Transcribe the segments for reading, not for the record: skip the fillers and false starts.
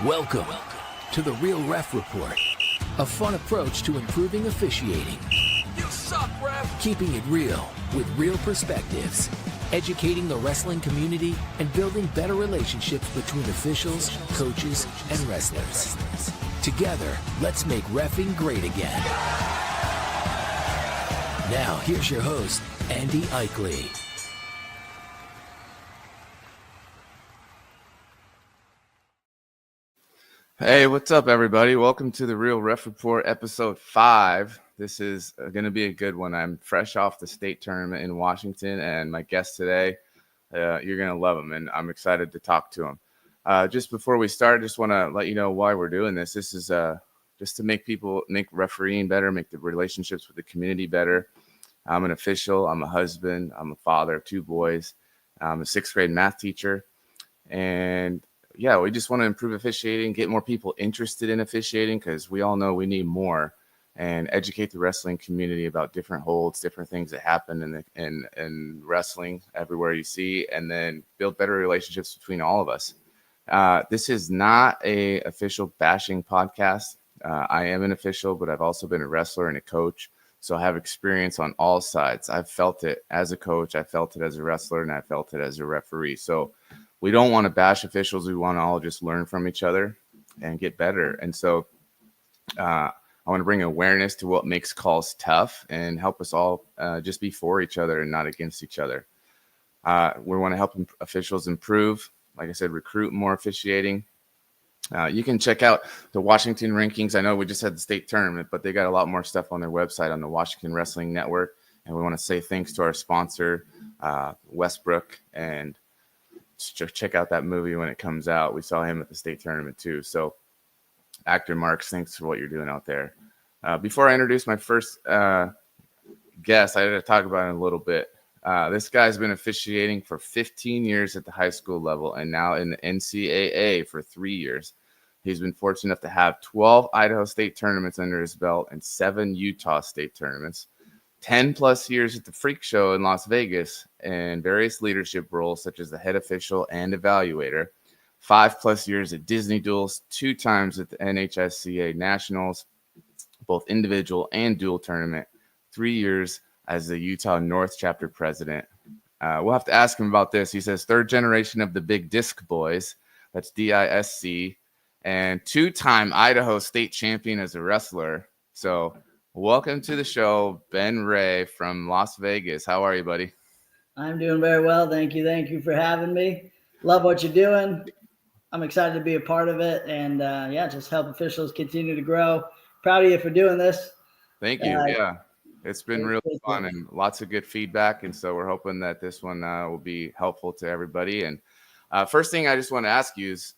Welcome to the Real Ref Report, a fun approach to improving officiating. You suck, ref! Keeping it real with real perspectives, educating the wrestling community, and building better relationships between officials, coaches, and wrestlers. Together, let's make reffing great again. Now, here's your host, Andy Eichley. Hey, what's up, everybody? Welcome to the Real Ref Report, episode 5. This is going to be a good one. I'm fresh off the state tournament in Washington, and my guest today, you're going to love him, and I'm excited to talk to him. Just before we start, I just want to let you know why we're doing this. This is just to make refereeing better, make the relationships with the community better. I'm an official. I'm a husband. I'm a father of 2 boys. I'm a 6th grade math teacher, and yeah, we just want to improve officiating, get more people interested in officiating, because we all know we need more, and educate the wrestling community about different holds, different things that happen in wrestling everywhere you see, and then build better relationships between all of us. This is not a official bashing podcast. I am an official, but I've also been a wrestler and a coach, so I have experience on all sides. I've felt it as a coach, I felt it as a wrestler, and I felt it as a referee. So we don't want to bash officials. We want to all just learn from each other and get better. And so I want to bring awareness to what makes calls tough and help us all just be for each other and not against each other. We want to help officials improve. Like I said, recruit more officiating. You can check out the Washington rankings. I know we just had the state tournament, but they got a lot more stuff on their website on the Washington Wrestling Network. And we want to say thanks to our sponsor, Westbrook, and check out that movie when it comes out. We saw him at the state tournament too. So actor Marks, thanks for what you're doing out there. Before I introduce my first guest, I had to talk about it a little bit. This guy's been officiating for 15 years at the high school level and now in the NCAA for 3 years. He's been fortunate enough to have 12 Idaho state tournaments under his belt and 7 Utah state tournaments. 10 plus years at the Freak Show in Las Vegas and various leadership roles such as the head official and evaluator. 5 plus years at Disney Duels, 2 times at the NHSCA Nationals, both individual and dual tournament. 3 years as the Utah North Chapter president. We'll have to ask him about this. He says 3rd generation of the Big Disc Boys. That's DISC. And 2-time Idaho state champion as a wrestler. So welcome to the show, Ben Ray from Las Vegas. How are you, buddy? I'm doing very well. Thank you. Thank you for having me. Love what you're doing. I'm excited to be a part of it. And just help officials continue to grow. Proud of you for doing this. Thank you. Yeah, it's been really fun and lots of good feedback. And so we're hoping that this one will be helpful to everybody. And first thing I just want to ask you is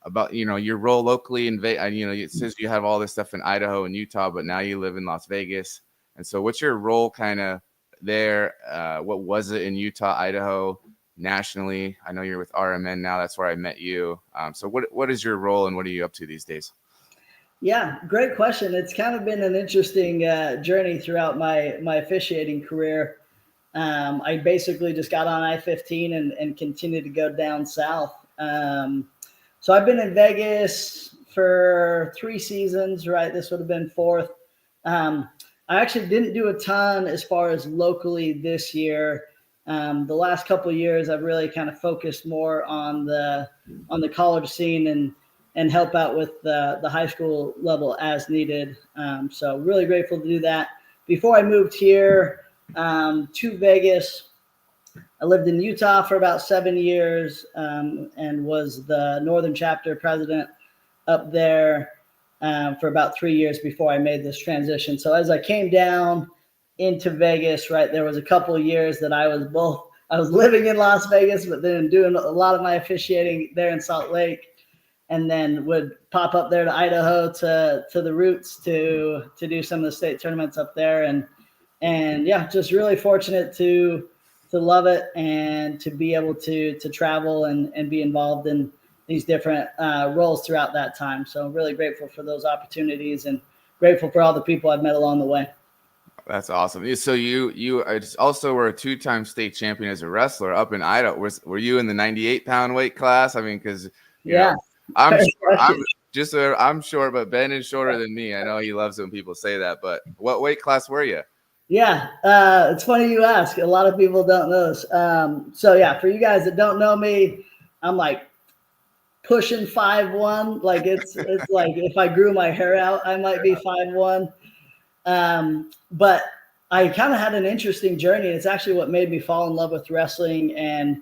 about, your role locally in it says you have all this stuff in Idaho and Utah, but now you live in Las Vegas. And so what's your role kind of there? What was it in Utah, Idaho, nationally? I know you're with RMN now. That's where I met you. So what is your role and what are you up to these days? Yeah, great question. It's kind of been an interesting journey throughout my officiating career. I basically just got on I-15 and continued to go down south. So I've been in Vegas for 3 seasons, right? This would have been 4th. I actually didn't do a ton as far as locally this year. The last couple of years, I've really kind of focused more on the college scene and help out with the high school level as needed. So really grateful to do that. Before I moved here to Vegas, I lived in Utah for about 7 years and was the Northern Chapter president up there for about 3 years before I made this transition. So as I came down into Vegas, right, there was a couple of years that I was living in Las Vegas, but then doing a lot of my officiating there in Salt Lake, and then would pop up there to Idaho to the Roots to do some of the state tournaments up there. And yeah, just really fortunate to love it and to be able to travel and be involved in these different roles throughout that time. So really grateful for those opportunities and grateful for all the people I've met along the way. That's awesome. So you also were a 2-time state champion as a wrestler up in Idaho. Were you in the 98-pound weight class? I mean, because yeah. I'm Fair sure. question. I'm short, but Ben is shorter than me. I know he loves when people say that. But what weight class were you? Yeah, it's funny you ask. A lot of people don't know this. So yeah, for you guys that don't know me, I'm like pushing 5'1". Like it's like if I grew my hair out, I might be 5'1". But I kind of had an interesting journey. It's actually what made me fall in love with wrestling and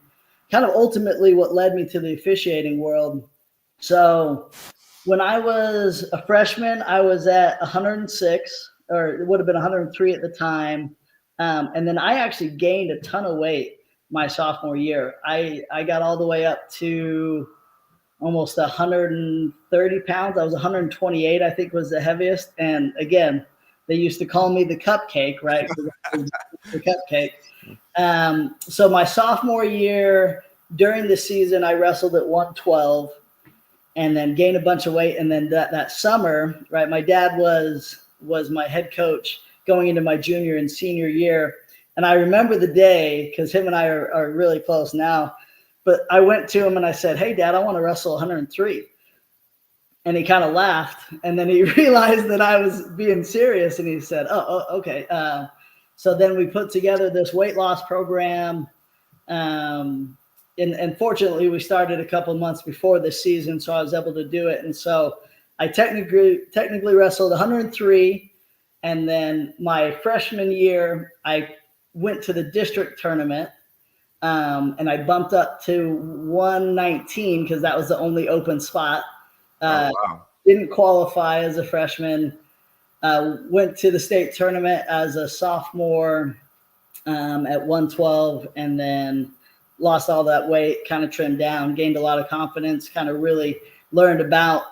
kind of ultimately what led me to the officiating world. So when I was a freshman, I was at 106, or it would have been 103 at the time. And then I actually gained a ton of weight my sophomore year. I got all the way up to almost 130 pounds. I was 128, I think was the heaviest. And again, they used to call me the cupcake, right? The cupcake. So my sophomore year, during the season, I wrestled at 112 and then gained a bunch of weight. And then that summer, right, my dad was my head coach going into my junior and senior year. And I remember the day because him and I are really close now. But I went to him and I said, "Hey, Dad, I want to wrestle 103." And he kind of laughed. And then he realized that I was being serious. And he said, "Oh, okay." So then we put together this weight loss program. And fortunately, we started a couple of months before the season, so I was able to do it. And so I technically wrestled 103. And then my freshman year, I went to the district tournament. And I bumped up to 119 because that was the only open spot. Wow. Didn't qualify as a freshman. Went to the state tournament as a sophomore at 112, and then lost all that weight, kind of trimmed down, gained a lot of confidence, kind of really learned about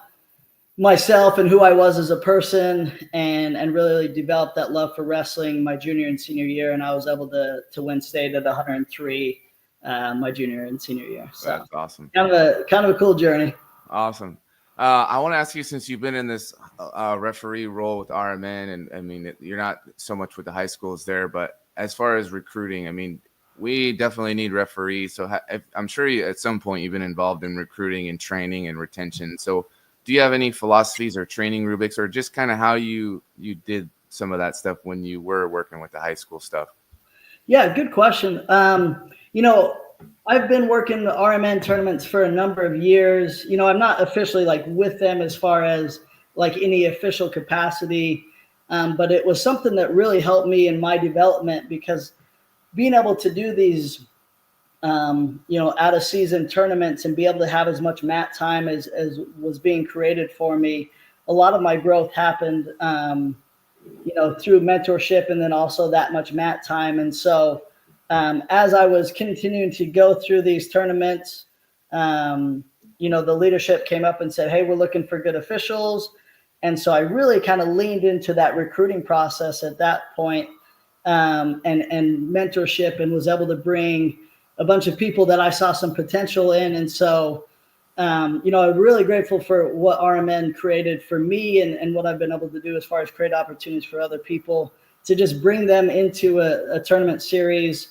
myself and who I was as a person, and really developed that love for wrestling my junior and senior year. And I was able to win state at 103 my junior and senior year. So That's awesome. Kind of a cool journey. Awesome. I want to ask you, since you've been in this referee role with RMN, and I mean, you're not so much with the high schools there, but as far as recruiting, I mean, we definitely need referees. So I'm sure at some point you've been involved in recruiting and training and retention. So do you have any philosophies or training rubrics, or just kind of how you did some of that stuff when you were working with the high school stuff? Yeah, good question. I've been working the RMN tournaments for a number of years. I'm not officially like with them as far as like any official capacity, but it was something that really helped me in my development, because being able to do these, out of season tournaments and be able to have as much mat time as was being created for me, a lot of my growth happened, through mentorship and then also that much mat time. And so as I was continuing to go through these tournaments, the leadership came up and said, "Hey, we're looking for good officials." And so I really kind of leaned into that recruiting process at that point, and mentorship, and was able to bring a bunch of people that I saw some potential in. And so, I'm really grateful for what RMN created for me, and what I've been able to do as far as create opportunities for other people to just bring them into a tournament series.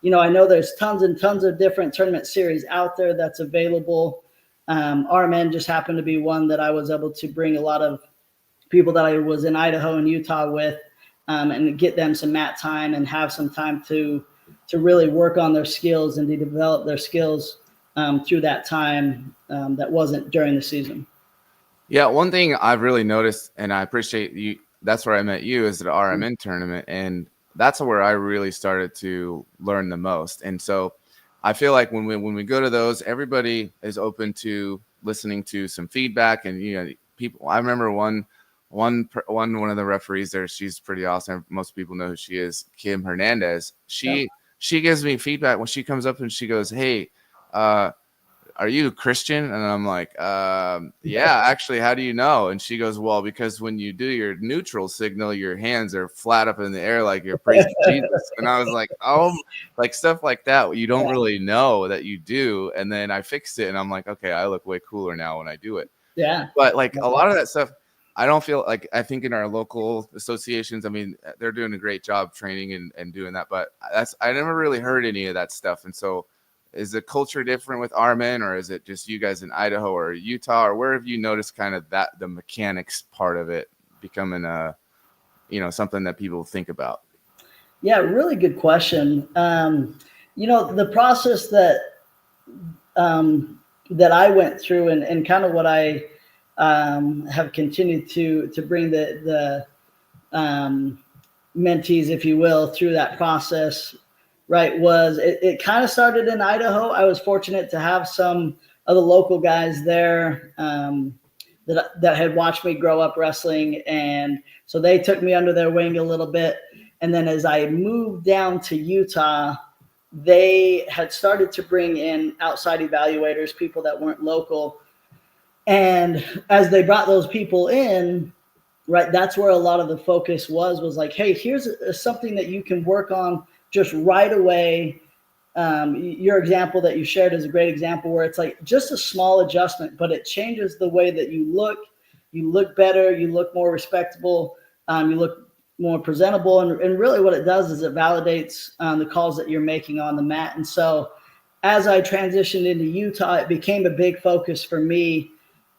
I know there's tons and tons of different tournament series out there that's available. RMN just happened to be one that I was able to bring a lot of people that I was in Idaho and Utah with, and get them some mat time and have some time to really work on their skills and to develop their skills through that time that wasn't during the season. Yeah, one thing I've really noticed, and I appreciate you, that's where I met you, is the RMN tournament. And that's where I really started to learn the most. And so I feel like when we go to those, everybody is open to listening to some feedback. And, people, I remember one of the referees there, she's pretty awesome. Most people know who she is, Kim Hernandez. She gives me feedback when she comes up and she goes, "Hey, are you a Christian?" And I'm like, "Yeah, actually, how do you know?" And she goes, "Well, because when you do your neutral signal, your hands are flat up in the air like you're praising Jesus." And I was like, "Oh," like stuff like that. You don't really know that you do. And then I fixed it, and I'm like, "Okay, I look way cooler now when I do it." Yeah. But like a lot of that stuff, I don't feel like, I think in our local associations, I mean, they're doing a great job training and doing that. But I never really heard any of that stuff. And so is the culture different with our men, or is it just you guys in Idaho or Utah, or where have you noticed kind of that the mechanics part of it becoming something that people think about? Yeah, really good question. The process that I went through and kind of what I have continued to bring the mentees, if you will, through that process, right, was it kind of started in Idaho. I was fortunate to have some of the local guys there that had watched me grow up wrestling, and so they took me under their wing a little bit. And then as I moved down to Utah, they had started to bring in outside evaluators, people that weren't local. And as they brought those people in, right, that's where a lot of the focus was like, hey, here's something that you can work on just right away. Your example that you shared is a great example where it's like just a small adjustment, but it changes the way that you look better, you look more respectable, you look more presentable. And really what it does is it validates the calls that you're making on the mat. And so as I transitioned into Utah, it became a big focus for me.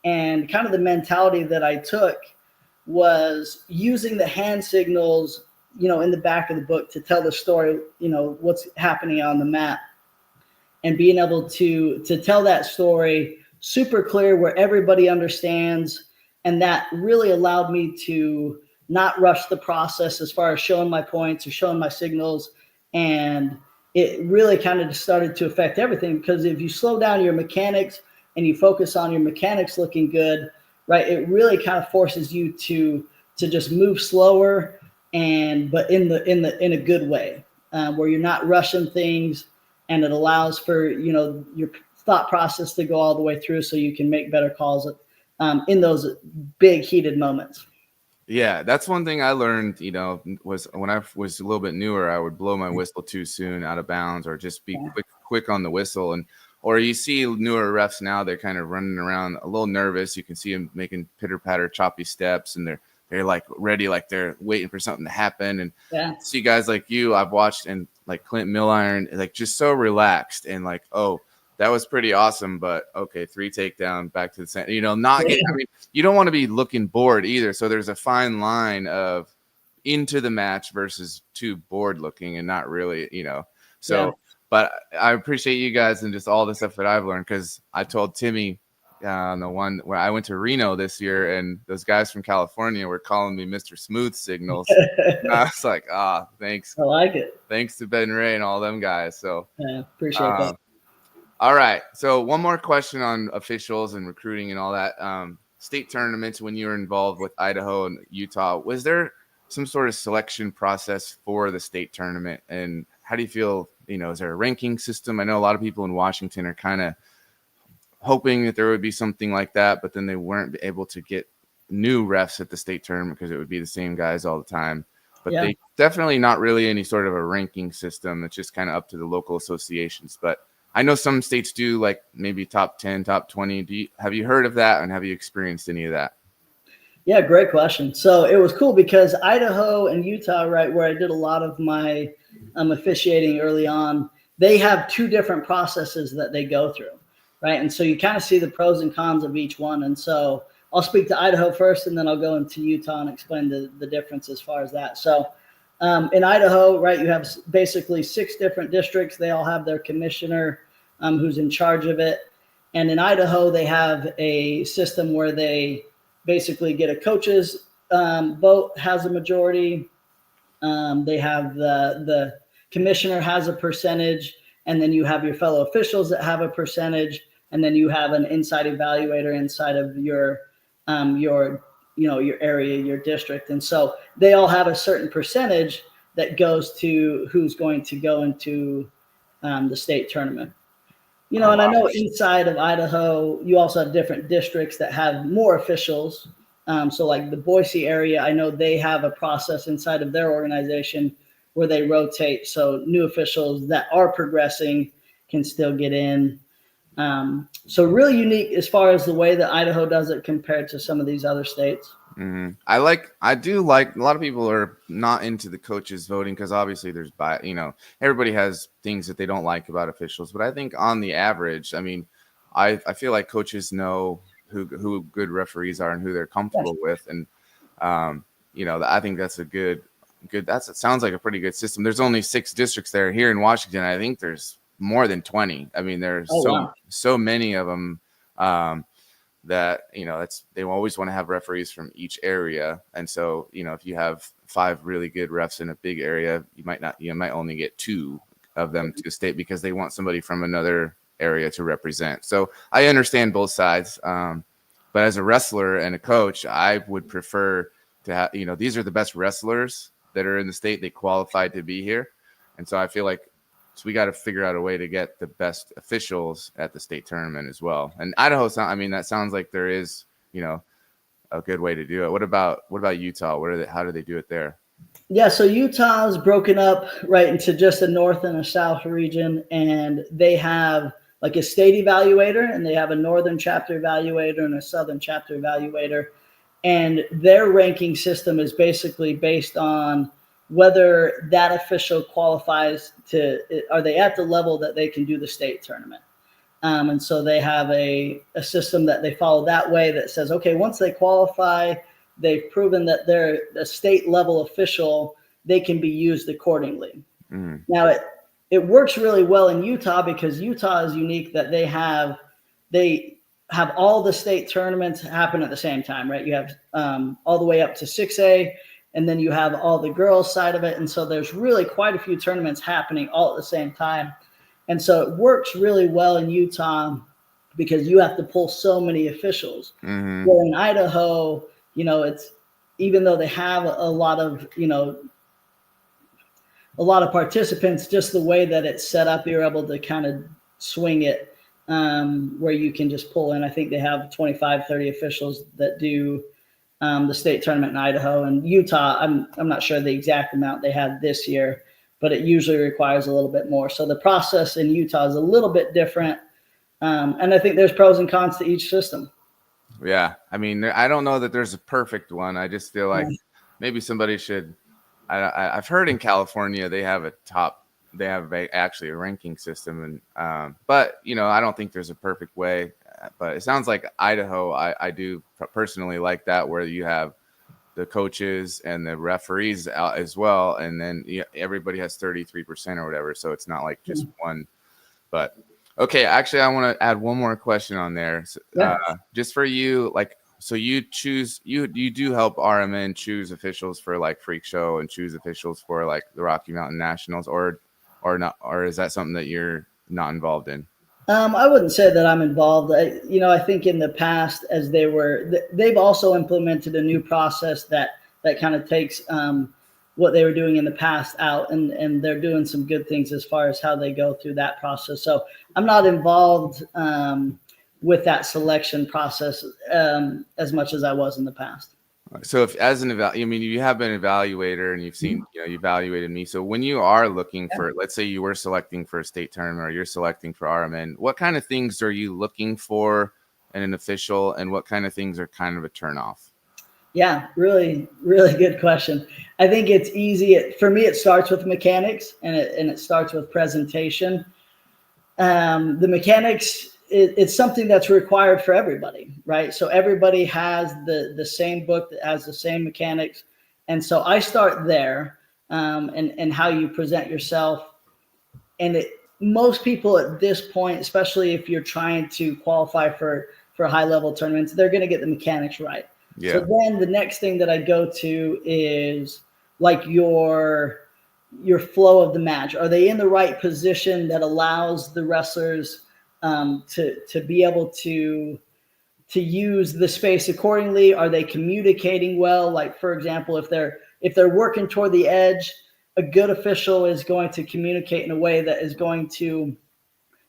And kind of the mentality that I took was using the hand signals, in the back of the book to tell the story, what's happening on the mat, and being able to tell that story super clear where everybody understands. And that really allowed me to not rush the process as far as showing my points or showing my signals. And it really kind of started to affect everything, because if you slow down your mechanics and you focus on your mechanics looking good, right, it really kind of forces you to just move slower, but in a good way, where you're not rushing things, and it allows for your thought process to go all the way through, so you can make better calls in those big heated moments. Yeah, that's one thing I learned, was when I was a little bit newer, I would blow my whistle too soon out of bounds, or just be quick on the whistle. Or you see newer refs now, they're kind of running around a little nervous. You can see them making pitter patter, choppy steps, and they're like ready, like they're waiting for something to happen. And see guys like you, I've watched, and like Clint Milliron, like just so relaxed and like, oh, that was pretty awesome, but okay, 3 takedown, back to the center. You don't want to be looking bored either. So there's a fine line of into the match versus too bored looking and not really, But I appreciate you guys and just all the stuff that I've learned, because I told Timmy on the one where I went to Reno this year, and those guys from California were calling me Mr. Smooth Signals. I was like, thanks. I like it. Thanks to Ben Ray and all them guys. So appreciate that. All right. So one more question on officials and recruiting and all that. State tournaments, when you were involved with Idaho and Utah, was there some sort of selection process for the state tournament? And how do you feel, is there a ranking system? I know a lot of people in Washington are kind of hoping that there would be something like that, but then they weren't able to get new refs at the state tournament because it would be the same guys all the time. But they definitely not really any sort of a ranking system. It's just kind of up to the local associations. But I know some states do, like maybe top 10, top 20. Have you heard of that, and have you experienced any of that? Yeah, great question. So it was cool because Idaho and Utah, right, where I did a lot of my officiating early on, they have 2 different processes that they go through, right? And so you kind of see the pros and cons of each one. And so I'll speak to Idaho first, and then I'll go into Utah and explain the difference as far as that. So in Idaho, right, you have basically 6 different districts. They all have their commissioner who's in charge of it. And in Idaho, they have a system where they basically get a coach's vote has a majority. They have the commissioner has a percentage, and then you have your fellow officials that have a percentage, and then you have an inside evaluator inside of your area, your district. And so they all have a certain percentage that goes to who's going to go into the state tournament. And I know inside of Idaho, you also have different districts that have more officials. So like the Boise area, I know they have a process inside of their organization where they rotate. So new officials that are progressing can still get in. So really unique as far as the way that Idaho does it compared to some of these other states. I do like, a lot of people are not into the coaches voting because obviously there's everybody has things that they don't like about officials, but I think on the average, I mean, I feel like coaches know who good referees are and who they're comfortable with, and I think that's a good it sounds like a pretty good system. There's only 6 districts there here in Washington. I think there's more than 20. I mean, there's so many of them. That they always want to have referees from each area, and so if you have 5 really good refs in a big area, you might only get 2 of them to state because they want somebody from another area to represent. So I understand both sides, but as a wrestler and a coach, I would prefer to have these are the best wrestlers that are in the state. They qualified to be here, and so I feel like we got to figure out a way to get the best officials at the state tournament as well. And Idaho, that sounds like there is, a good way to do it. What about Utah? How do they do it there? Yeah, so Utah is broken up right into just a north and a south region, and they have like a state evaluator, and they have a northern chapter evaluator and a southern chapter evaluator, and their ranking system is basically based on whether that official qualifies are they at the level that they can do the state tournament. And so they have a system that they follow that way that says, okay, once they qualify, they've proven that they're a state level official, they can be used accordingly. Now it works really well in Utah because Utah is unique that they have all the state tournaments happen at the same time, right? You have all the way up to 6A, and then you have all the girls side of it. And so there's really quite a few tournaments happening all at the same time. And so it works really well in Utah because you have to pull so many officials. Where in Idaho, it's, even though they have a lot of participants, just the way that it's set up, you're able to kind of swing it where you can just pull in. I think they have 25, 30 officials that do the state tournament in Idaho. And Utah, I'm not sure the exact amount they had this year, but it usually requires a little bit more. So the process in Utah is a little bit different. And I think there's pros and cons to each system. Yeah. I mean, I don't know that there's a perfect one. I just feel like maybe somebody should, I've heard in California, they have actually a ranking system. And, but I don't think there's a perfect way. But it sounds like Idaho, I do personally like that, where you have the coaches and the referees out as well. And then everybody has 33% or whatever. So it's not like just one. But okay, actually, I want to add one more question on there. Just for you, so you do help RMN choose officials for like Freak Show and choose officials for like the Rocky Mountain Nationals or not, or is that something that you're not involved in? I wouldn't say that I'm involved. I think in the past, as they've also implemented a new process that kind of takes what they were doing in the past out, and they're doing some good things as far as how they go through that process. So I'm not involved with that selection process as much as I was in the past. So if as an you have been an evaluator and you've seen, you evaluated me. So when you are looking for, let's say you were selecting for a state tournament or you're selecting for RMN, what kind of things are you looking for in an official, and what kind of things are kind of a turnoff? Yeah, really, really good question. I think it's easy. For me, it starts with mechanics and it starts with presentation. The mechanics, it's something that's required for everybody, right? So everybody has the same book that has the same mechanics. And so I start there and how you present yourself. And most people at this point, especially if you're trying to qualify for high level tournaments, they're going to get the mechanics right. Yeah. So then the next thing that I go to is like your flow of the match. Are they in the right position that allows the wrestlers to be able to use the space accordingly? Are they communicating well? Like, for example, if they're working toward the edge, a good official is going to communicate in a way that is going to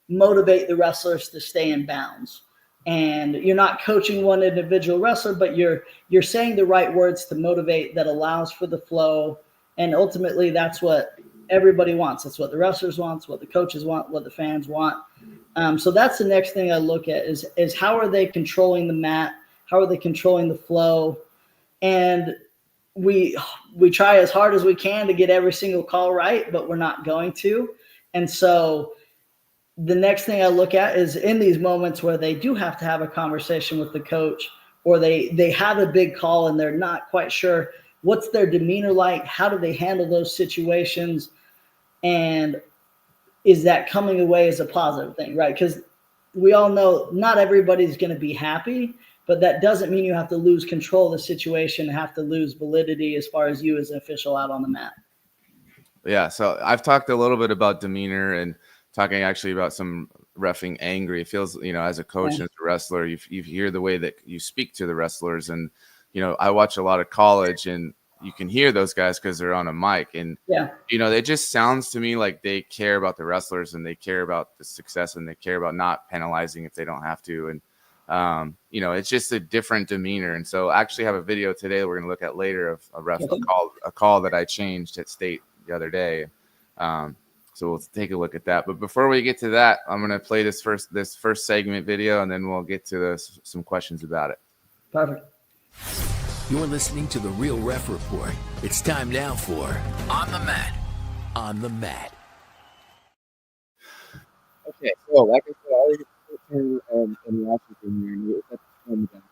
motivate the wrestlers to stay in bounds. And you're not coaching one individual wrestler, but you're saying the right words to motivate that allows for the flow. And ultimately, that's what everybody wants. That's what the wrestlers want, what the coaches want, what the fans want. So that's the next thing I look at is how are they controlling the mat? How are they controlling the flow? And we try as hard as we can to get every single call right, but we're not going to. And so the next thing I look at is in these moments where they do have to have a conversation with the coach, or they have a big call and they're not quite sure what's their demeanor like, how do they handle those situations, and is that coming away as a positive thing, right? Because we all know not everybody's going to be happy, but that doesn't mean you have to lose control of the situation, have to lose validity as far as you as an official out on the mat. Yeah, so I've talked a little bit about demeanor and talking actually about some reffing angry. It feels, as a coach and as a wrestler, you hear the way that you speak to the wrestlers. And, I watch a lot of college and you can hear those guys because they're on a mic. And, it just sounds to me like they care about the wrestlers and they care about the success and they care about not penalizing if they don't have to. And, it's just a different demeanor. And so I actually have a video today that we're going to look at later of a call that I changed at state the other day. So we'll take a look at that. But before we get to that, I'm going to play this first segment video, and then we'll get to some questions about it. Perfect. You're listening to The Real Ref Report. It's time now for On the Mat. On the Mat. Okay, so like I said, I already in Washington here, and it's at the time down.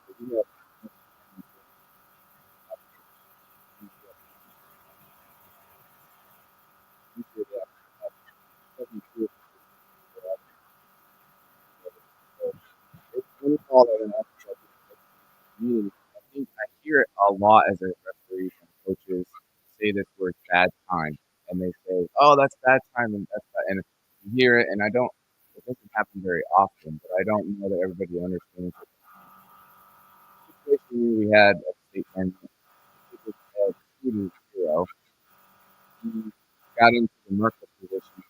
I think I hear it a lot as a referee from coaches say this word bad time, and they say, "Oh, that's bad time," and that's bad. And you hear it, and it doesn't happen very often, but I don't know that everybody understands it. The situation we had at state tournament, it was 2-0. He got into the Merkel position.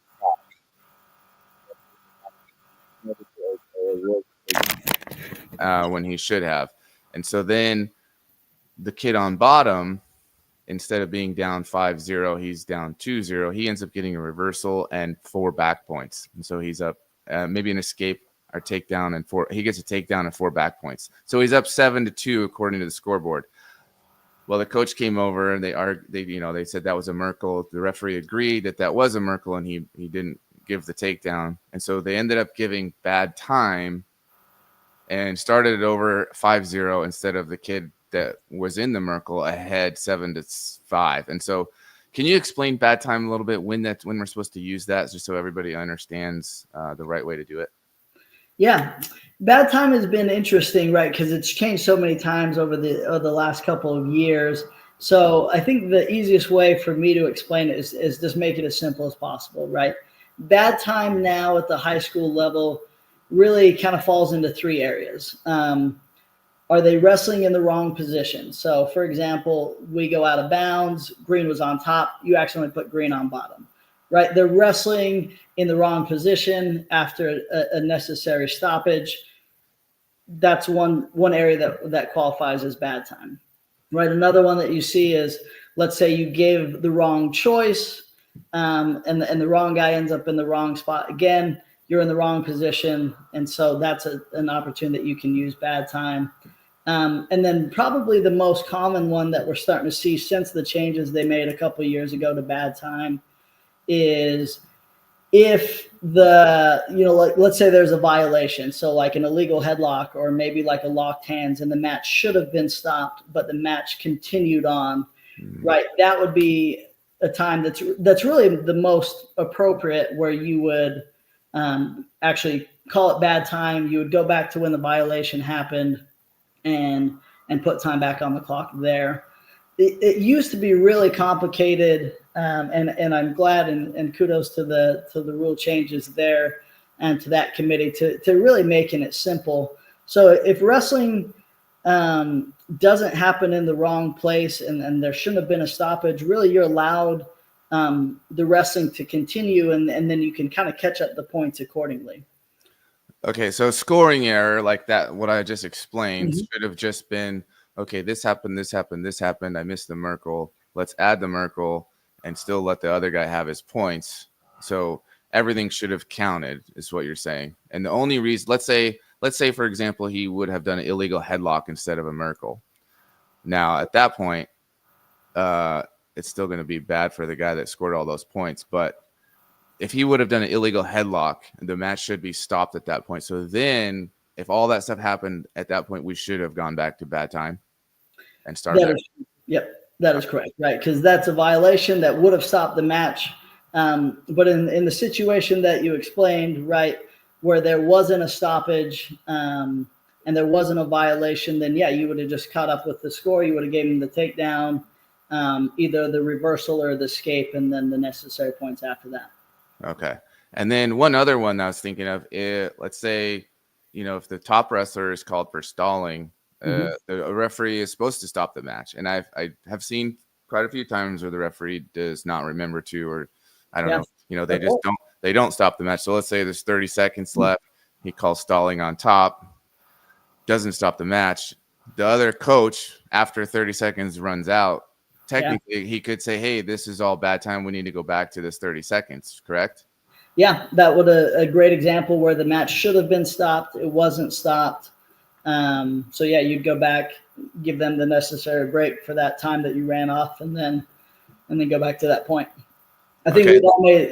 When he should have. And so then the kid on bottom, instead of being down 5-0, he's down 2-0. He ends up getting a reversal and 4 back points. And so he's up maybe an escape or takedown and 4. He gets a takedown and 4 back points. So he's up 7-2 according to the scoreboard. Well, the coach came over and they said that was a Merkel. The referee agreed that was a Merkel, and he didn't give the takedown. And so they ended up giving bad time and started it over 5-0 instead of the kid that was in the Merkel ahead 7-5. And so can you explain bad time a little bit, when we're supposed to use that, just so everybody understands the right way to do it? Yeah. Bad time has been interesting, right? Because it's changed so many times over the last couple of years. So I think the easiest way for me to explain it is just make it as simple as possible, right? Bad time now at the high school level really kind of falls into 3 areas. Are they wrestling in the wrong position? So, for example, we go out of bounds, green was on top, you accidentally put green on bottom, right? They're wrestling in the wrong position after a necessary stoppage. That's one area that qualifies as bad time, right? Another one that you see is, let's say you gave the wrong choice, and the wrong guy ends up in the wrong spot again. You're in the wrong position, and so that's an opportunity that you can use bad time. And then probably the most common one that we're starting to see since the changes they made a couple of years ago to bad time is if let's say there's a violation, so like an illegal headlock or maybe like a locked hands, and the match should have been stopped, but the match continued on, right? That would be a time that's really the most appropriate, where you would actually call it bad time. You would go back to when the violation happened and put time back on the clock there. It used to be really complicated, and I'm glad and kudos to the rule changes there and to that committee to really making it simple. So if wrestling doesn't happen in the wrong place and there shouldn't have been a stoppage, really you're allowed the wrestling to continue, and then you can kind of catch up the points accordingly. Okay, so scoring error like that, what I just explained, should have just been, okay, this happened, I missed the Merkel. Let's add the Merkel and still let the other guy have his points. So everything should have counted, is what you're saying. And the only reason, let's say for example, he would have done an illegal headlock instead of a Merkel. Now, at that point, it's still going to be bad for the guy that scored all those points. But if he would have done an illegal headlock, the match should be stopped at that point. So then if all that stuff happened at that point, we should have gone back to bad time and started. Yep, that is correct, right? Because that's a violation that would have stopped the match. But in the situation that you explained, right, where there wasn't a stoppage and there wasn't a violation, then yeah, you would have just caught up with the score. You would have given him the takedown, either the reversal or the escape, and then the necessary points after that. Okay. And then one other one that I was thinking of, let's say, if the top wrestler is called for stalling, the referee is supposed to stop the match. And I have seen quite a few times where the referee does not remember to, or I don't know, they just don't stop the match. So let's say there's 30 seconds left. He calls stalling on top, doesn't stop the match. The other coach, after 30 seconds runs out, technically he could say, hey, this is all bad time. We need to go back to this 30 seconds. Correct? Yeah, that would a great example where the match should have been stopped. It wasn't stopped. So yeah, you'd go back, give them the necessary break for that time that you ran off, and then go back to that point. I think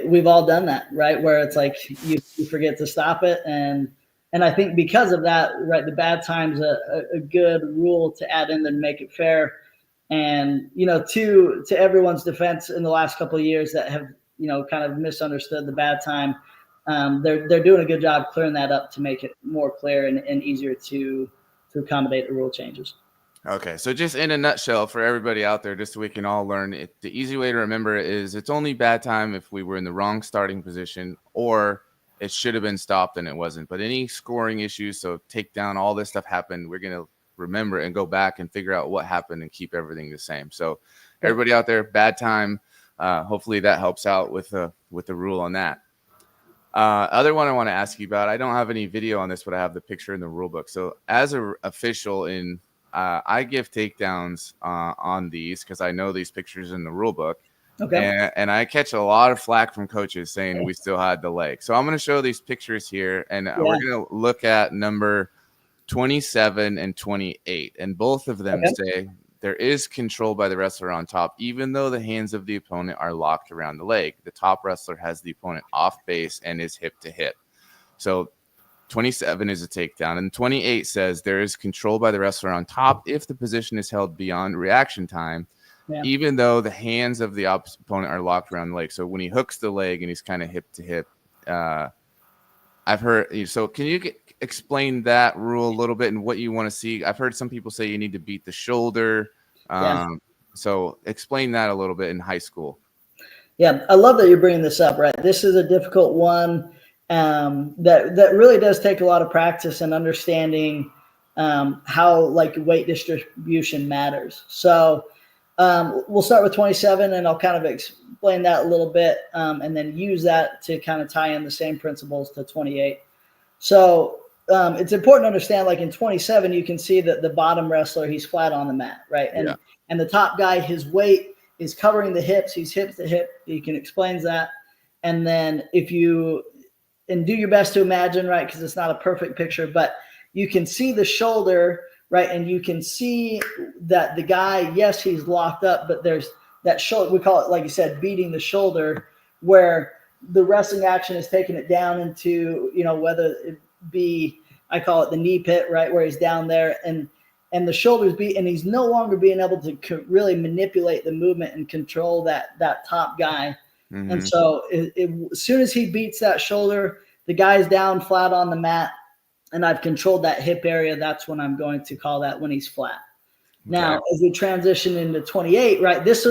we've all done that, right? Where it's like you forget to stop it, and I think because of that, right, the bad time's a good rule to add in and make it fair. And to everyone's defense, in the last couple of years that have kind of misunderstood the bad time, they're doing a good job clearing that up to make it more clear and easier to accommodate the rule changes. Okay, so just in a nutshell for everybody out there, just so we can all learn it, the easy way to remember it is it's only bad time if we were in the wrong starting position, or it should have been stopped and it wasn't. But any scoring issues, so takedown, all this stuff happened, we're going to remember and go back and figure out what happened and keep everything the same. So everybody out there, bad time. Hopefully that helps out with the rule on that. Other one I want to ask you about, I don't have any video on this, but I have the picture in the rule book. So as an official I give takedowns on these because I know these pictures in the rule book. Okay. And I catch a lot of flack from coaches saying we still had the leg. So I'm going to show these pictures here, and we're going to look at number 27 and 28. And both of them say there is control by the wrestler on top, even though the hands of the opponent are locked around the leg. The top wrestler has the opponent off base and is hip to hip. So 27 is a takedown, and 28 says there is control by the wrestler on top if the position is held beyond reaction time, even though the hands of the opponent are locked around the leg. So when he hooks the leg and he's kind of hip to hip, I've heard. So can you explain that rule a little bit and what you want to see? I've heard some people say you need to beat the shoulder. So explain that a little bit in high school. Yeah, I love that you're bringing this up, right? This is a difficult one. That really does take a lot of practice and understanding how weight distribution matters. So we'll start with 27, and I'll kind of explain that a little bit, and then use that to kind of tie in the same principles to 28. So it's important to understand, in 27, you can see that the bottom wrestler, he's flat on the mat, right? And the top guy, his weight is covering the hips. He's hip to hip. He can explain that. And then and do your best to imagine, right? Because it's not a perfect picture, but you can see the shoulder, right? And you can see that the guy, yes, he's locked up, but there's that shoulder, we call it, like you said, beating the shoulder, where the wrestling action is taking it down into, whether it be, I call it the knee pit, right? Where he's down there and the shoulders beat, and he's no longer being able to really manipulate the movement and control that top guy. Mm-hmm. And so as soon as he beats that shoulder, the guy's down flat on the mat, and I've controlled that hip area. That's when I'm going to call that when he's flat. Okay. Now, as we transition into 28, right, this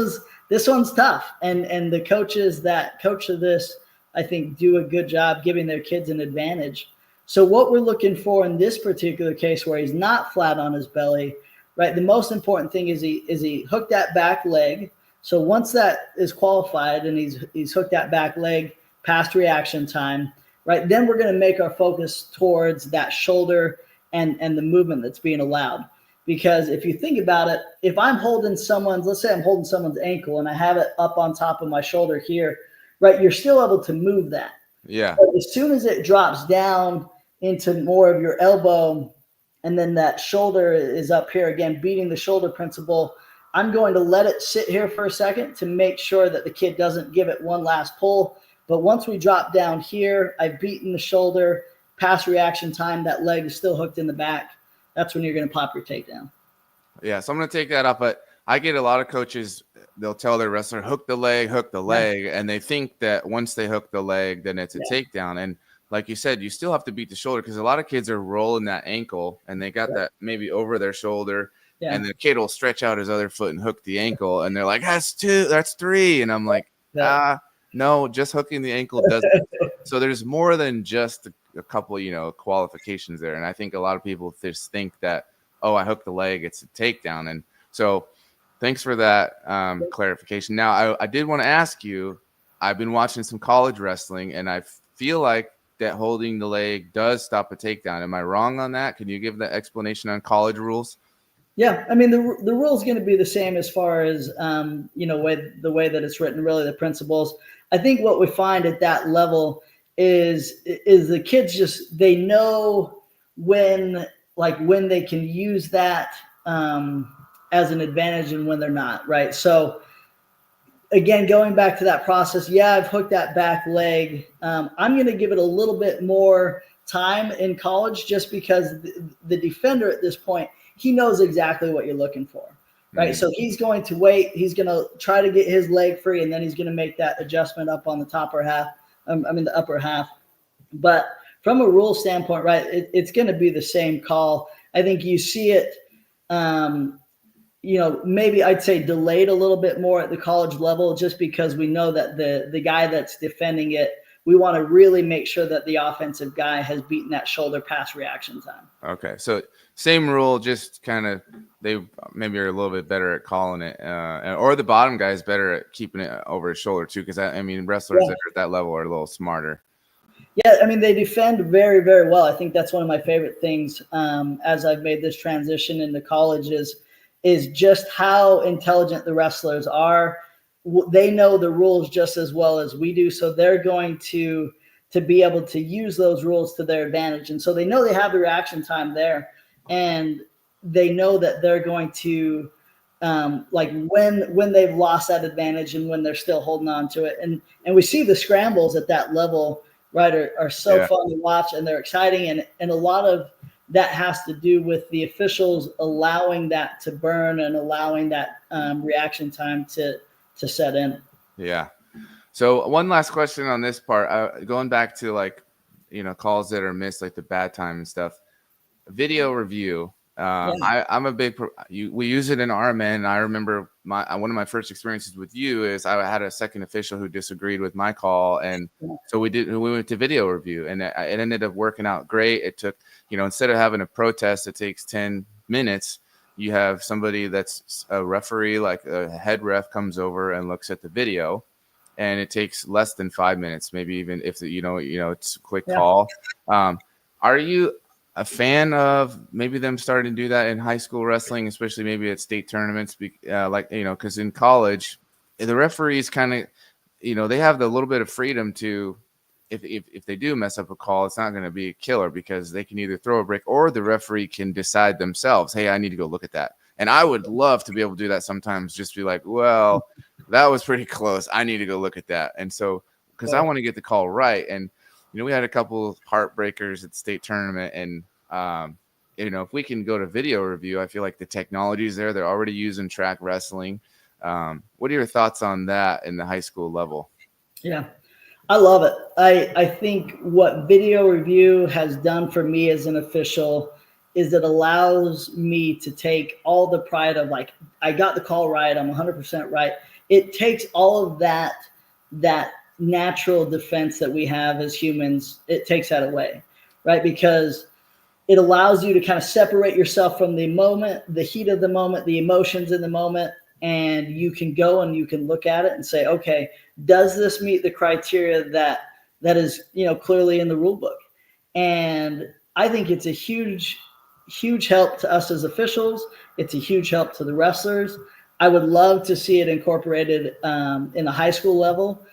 one's tough. And the coaches that coach this, I think, do a good job giving their kids an advantage. So what we're looking for in this particular case where he's not flat on his belly, right, the most important thing is he hooked that back leg. So once that is qualified and he's hooked that back leg past reaction time, right, then we're going to make our focus towards that shoulder and the movement that's being allowed. Because if you think about it, if I'm holding let's say I'm holding someone's ankle and I have it up on top of my shoulder here, right, you're still able to move that. Yeah. But as soon as it drops down into more of your elbow and then that shoulder is up here again, beating the shoulder principle. I'm going to let it sit here for a second to make sure that the kid doesn't give it one last pull. But once we drop down here, I've beaten the shoulder, pass reaction time, that leg is still hooked in the back. That's when you're going to pop your takedown. Yeah, so I'm going to take that up, but I get a lot of coaches, they'll tell their wrestler, hook the leg, and they think that once they hook the leg, then it's a takedown. And like you said, you still have to beat the shoulder because a lot of kids are rolling that ankle and they got that maybe over their shoulder. Yeah. And the kid will stretch out his other foot and hook the ankle, and they're like, that's 2, that's 3. And I'm like, no, just hooking the ankle doesn't. So there's more than just a couple, qualifications there. And I think a lot of people just think that, oh, I hooked the leg, it's a takedown. And so thanks for that clarification. Now, I did want to ask you, I've been watching some college wrestling, and I feel like that holding the leg does stop a takedown. Am I wrong on that? Can you give the explanation on college rules? Yeah, I mean, the rule is going to be the same as far as, the way that it's written, really the principles. I think what we find at that level is the kids they know when they can use that as an advantage and when they're not, right? So again, going back to that process, I've hooked that back leg. I'm going to give it a little bit more time in college just because the defender at this point, he knows exactly what you're looking for, right? Mm-hmm. So he's going to wait. He's going to try to get his leg free, and then he's going to make that adjustment up on the the upper half. But from a rule standpoint, right, it's going to be the same call. I think you see it, maybe I'd say delayed a little bit more at the college level just because we know that the guy that's defending it, we want to really make sure that the offensive guy has beaten that shoulder pass reaction time. Okay. So same rule, just kind of they maybe are a little bit better at calling it, or the bottom guy is better at keeping it over his shoulder too, because wrestlers that are at that level are a little smarter. Yeah, I mean, they defend very, very well. I think that's one of my favorite things as I've made this transition into college is just how intelligent the wrestlers are. They know the rules just as well as we do, so they're going to be able to use those rules to their advantage. And so they know they have the reaction time there, and they know that they're going to when they've lost that advantage and when they're still holding on to it. And we see the scrambles at that level, right, are so fun to watch, and they're exciting. And a lot of that has to do with the officials allowing that to burn and allowing that reaction time to set in. Yeah. So one last question on this part, going back to calls that are missed, like the bad time and stuff, video review. I'm a big, we use it in RMN. And I remember one of my first experiences with you is I had a second official who disagreed with my call. And so we went to video review, and it ended up working out great. It took, instead of having a protest that takes 10 minutes, you have somebody that's a referee, like a head ref, comes over and looks at the video, and it takes less than 5 minutes, maybe even if it's a quick call. Are you a fan of maybe them starting to do that in high school wrestling, especially maybe at state tournaments? Because in college, the referees kind of, they have the little bit of freedom to, if they do mess up a call, it's not going to be a killer because they can either throw a break or the referee can decide themselves, hey, I need to go look at that. And I would love to be able to do that sometimes, just be like, well, that was pretty close, I need to go look at that. And so, because I want to get the call right. And, we had a couple of heartbreakers at the state tournament. And, if we can go to video review, I feel like the technology is there. They're already using track wrestling. What are your thoughts on that in the high school level? Yeah, I love it. I think what video review has done for me as an official is it allows me to take all the pride of I got the call right, I'm 100% right. It takes all of that natural defense that we have as humans, it takes that away, right? Because it allows you to kind of separate yourself from the moment, the heat of the moment, the emotions in the moment, and you can go and you can look at it and say, okay, does this meet the criteria that is, clearly in the rule book? And I think it's a huge, huge help to us as officials. It's a huge help to the wrestlers. I would love to see it incorporated in the high school level.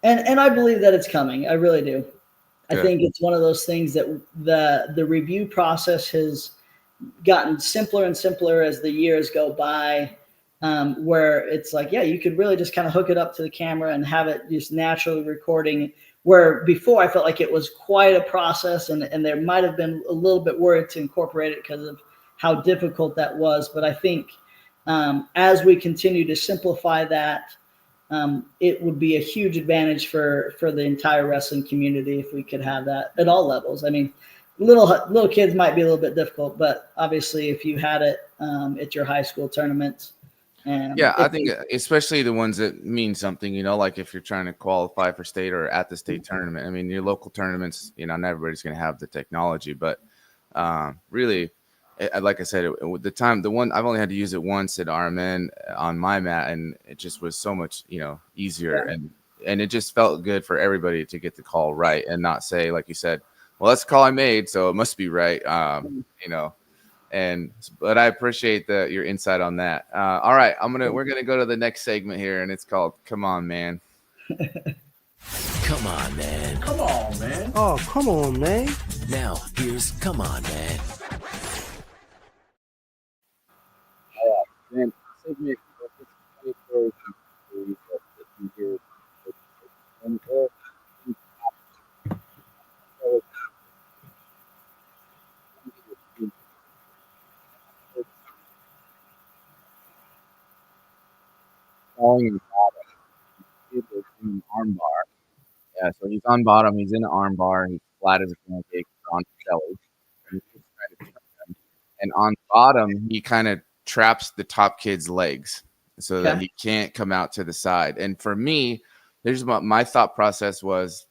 And I believe that it's coming. I really do. I think it's one of those things that the review process gotten simpler and simpler as the years go by, where it's like, yeah, you could really just kind of hook it up to the camera and have it just naturally recording, where before I felt like it was quite a process, and there might have been a little bit worried to incorporate it because of how difficult that was. But I think as we continue to simplify that, it would be a huge advantage for the entire wrestling community if we could have that at all levels. I mean, little kids might be a little bit difficult, but obviously if you had it at your high school tournaments. Yeah, I think especially the ones that mean something, you know, like if you're trying to qualify for state or at the state tournament. I mean, your local tournaments, you know, not everybody's going to have the technology, but really, like I said, the one I've only had to use it once at RMN on my mat, and it just was so much, you know, easier, and it just felt good for everybody to get the call right and not say, like you said, well, that's the call I made, so it must be right, you know. But I appreciate your insight on that. All right, we're gonna go to the next segment here, and it's called "Come On, Man." Come on, man. Come on, man. Oh, come on, man. Now, here's Come On, Man. Man, segment. Falling in bottom. In an arm bar. Yeah, so he's on bottom. He's in an arm bar. He's flat as a pancake on his belly. And he's trying to turn him. And on bottom, he kind of traps the top kid's legs so that he can't come out to the side. And for me, there's what my thought process was.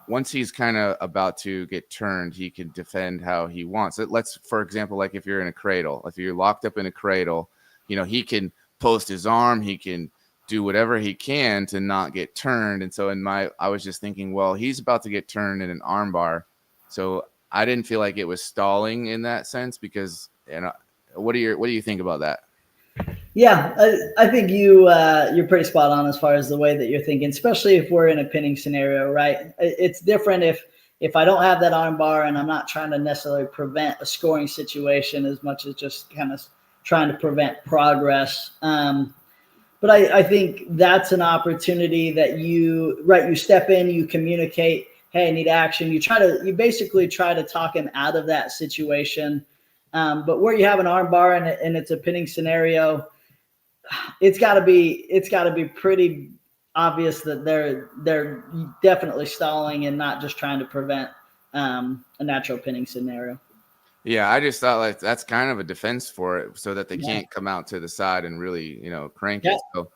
Once he's kind of about to get turned, he can defend how he wants. Let's, for example, like if you're in a cradle, if you're locked up in a cradle, you know, he can post his arm, he can do whatever he can to not get turned. And so I was just thinking, well, he's about to get turned in an arm bar. So I didn't feel like it was stalling in that sense because, you know, what do you think about that? Yeah, I think you're pretty spot on as far as the way that you're thinking, especially if we're in a pinning scenario, right? It's different if I don't have that arm bar and I'm not trying to necessarily prevent a scoring situation as much as just kind of trying to prevent progress. But I think that's an opportunity that you step in, you communicate, hey, I need action. You basically try to talk him out of that situation. But where you have an arm bar and it's a pinning scenario, it's got to be pretty obvious that they're definitely stalling and not just trying to prevent a natural pinning scenario. Yeah, I just thought like that's kind of a defense for it, so that they can't come out to the side and really, you know, crank it. So,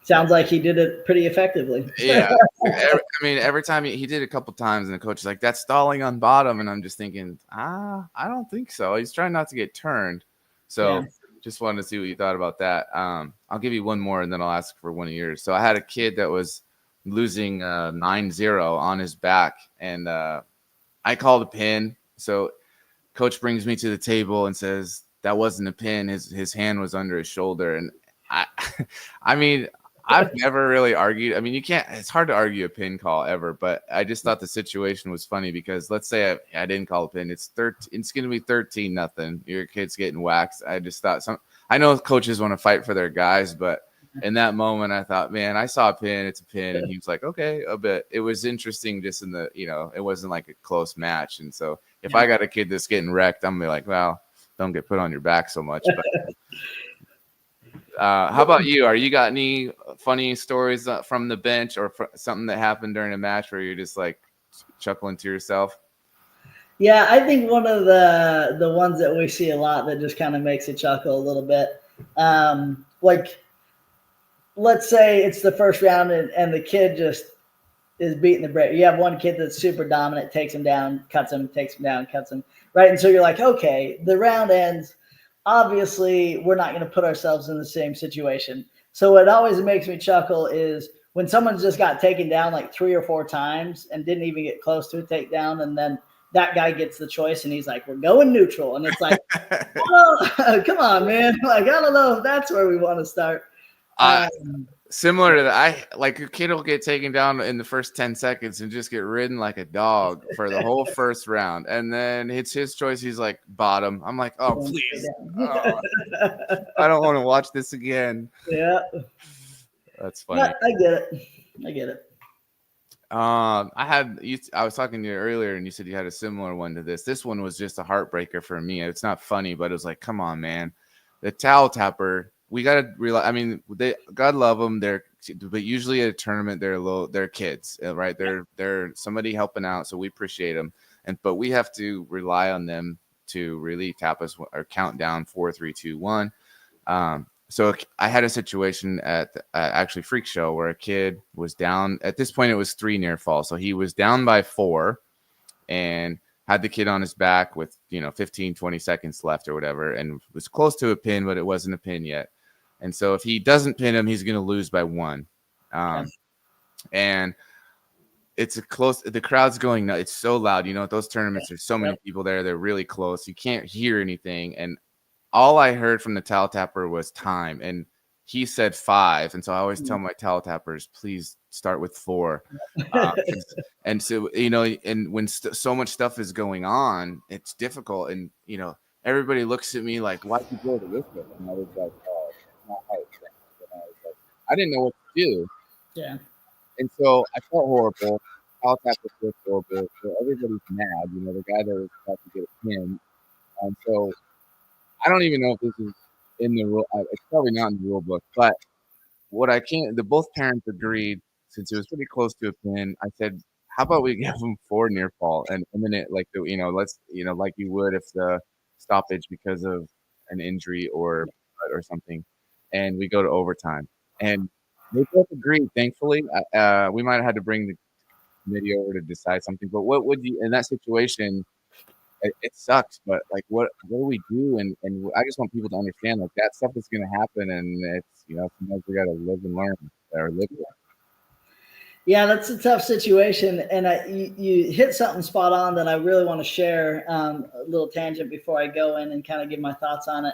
sounds like he did it pretty effectively. Yeah, I mean, every time he did it a couple times, and the coach is like, "That's stalling on bottom," and I'm just thinking, I don't think so. He's trying not to get turned. So, just wanted to see what you thought about that. I'll give you one more, and then I'll ask for one of yours. So, I had a kid that was losing 9-0 on his back, and I called a pin. So coach brings me to the table and says, that wasn't a pin. His hand was under his shoulder. And I mean, I've never really argued. I mean, it's hard to argue a pin call ever, but I just thought the situation was funny because let's say I didn't call a pin. It's going to be 13-0. Your kid's getting waxed. I just thought I know coaches want to fight for their guys, but in that moment, I thought, man, I saw a pin. It's a pin. And he was like, okay, a bit. It was interesting just in the, you know, it wasn't like a close match. And so if I got a kid that's getting wrecked, I'm going to be like, well, don't get put on your back so much. But how about you? You got any funny stories from the bench or something that happened during a match where you're just like chuckling to yourself? Yeah, I think one of the ones that we see a lot that just kind of makes you chuckle a little bit, like, let's say it's the first round and the kid just is beating the brakes. You have one kid that's super dominant, takes him down, cuts him, takes him down, cuts him, right? And so you're like, okay, the round ends. Obviously, we're not going to put ourselves in the same situation. So what always makes me chuckle is when someone's just got taken down like 3 or 4 times and didn't even get close to a takedown, and then that guy gets the choice and he's like, we're going neutral. And it's like, oh, come on, man. Like, I don't know if that's where we want to start. Similar to that, like a kid will get taken down in the first 10 seconds and just get ridden like a dog for the whole first round. And then it's his choice. He's like, bottom. I'm like, oh, please. Oh, I don't want to watch this again. Yeah. That's funny. But I get it. I get it. I was talking to you earlier and you said you had a similar one to this. This one was just a heartbreaker for me. It's not funny, but it was like, come on, man. The towel tapper, we got to realize, I mean, God love them. But usually at a tournament, they're kids, right? They're somebody helping out. So we appreciate them. But we have to rely on them to really tap us or count down 4, 3, 2, 1. So I had a situation at actually Freak Show where a kid was down. At this point, it was 3 near fall. So he was down by 4 and had the kid on his back with, 15, 20 seconds left or whatever, and was close to a pin, but it wasn't a pin yet. And so if he doesn't pin him, he's going to lose by 1. And it's the crowd's going nuts. It's so loud. At those tournaments, there's so many people there. They're really close. You can't hear anything. And all I heard from the towel tapper was time. And he said 5. And so I always tell my towel tappers, please start with 4. And so, and when so much stuff is going on, it's difficult. And, everybody looks at me like, why'd you blow the whistle? And I was like, oh, it's not right. And I was like, I didn't know what to do. Yeah. And so I felt horrible. Towel tapper felt horrible. So everybody's mad, the guy that was about to get a pin. And so I don't even know if this is in the rule. It's probably not in the rule book, but both parents agreed, since it was pretty close to a pin. I said, how about we give them 4 near fall and imminent, let's, like you would if the stoppage because of an injury or something, and we go to overtime. And they both agreed, thankfully. We might have had to bring the committee over to decide something, but what would you, in that situation, it sucks, but like, what do we do? And I just want people to understand, like, that stuff is going to happen, and it's, sometimes we got to live and learn, or live with. Yeah, that's a tough situation, and you hit something spot on that I really want to share. A little tangent before I go in and kind of give my thoughts on it.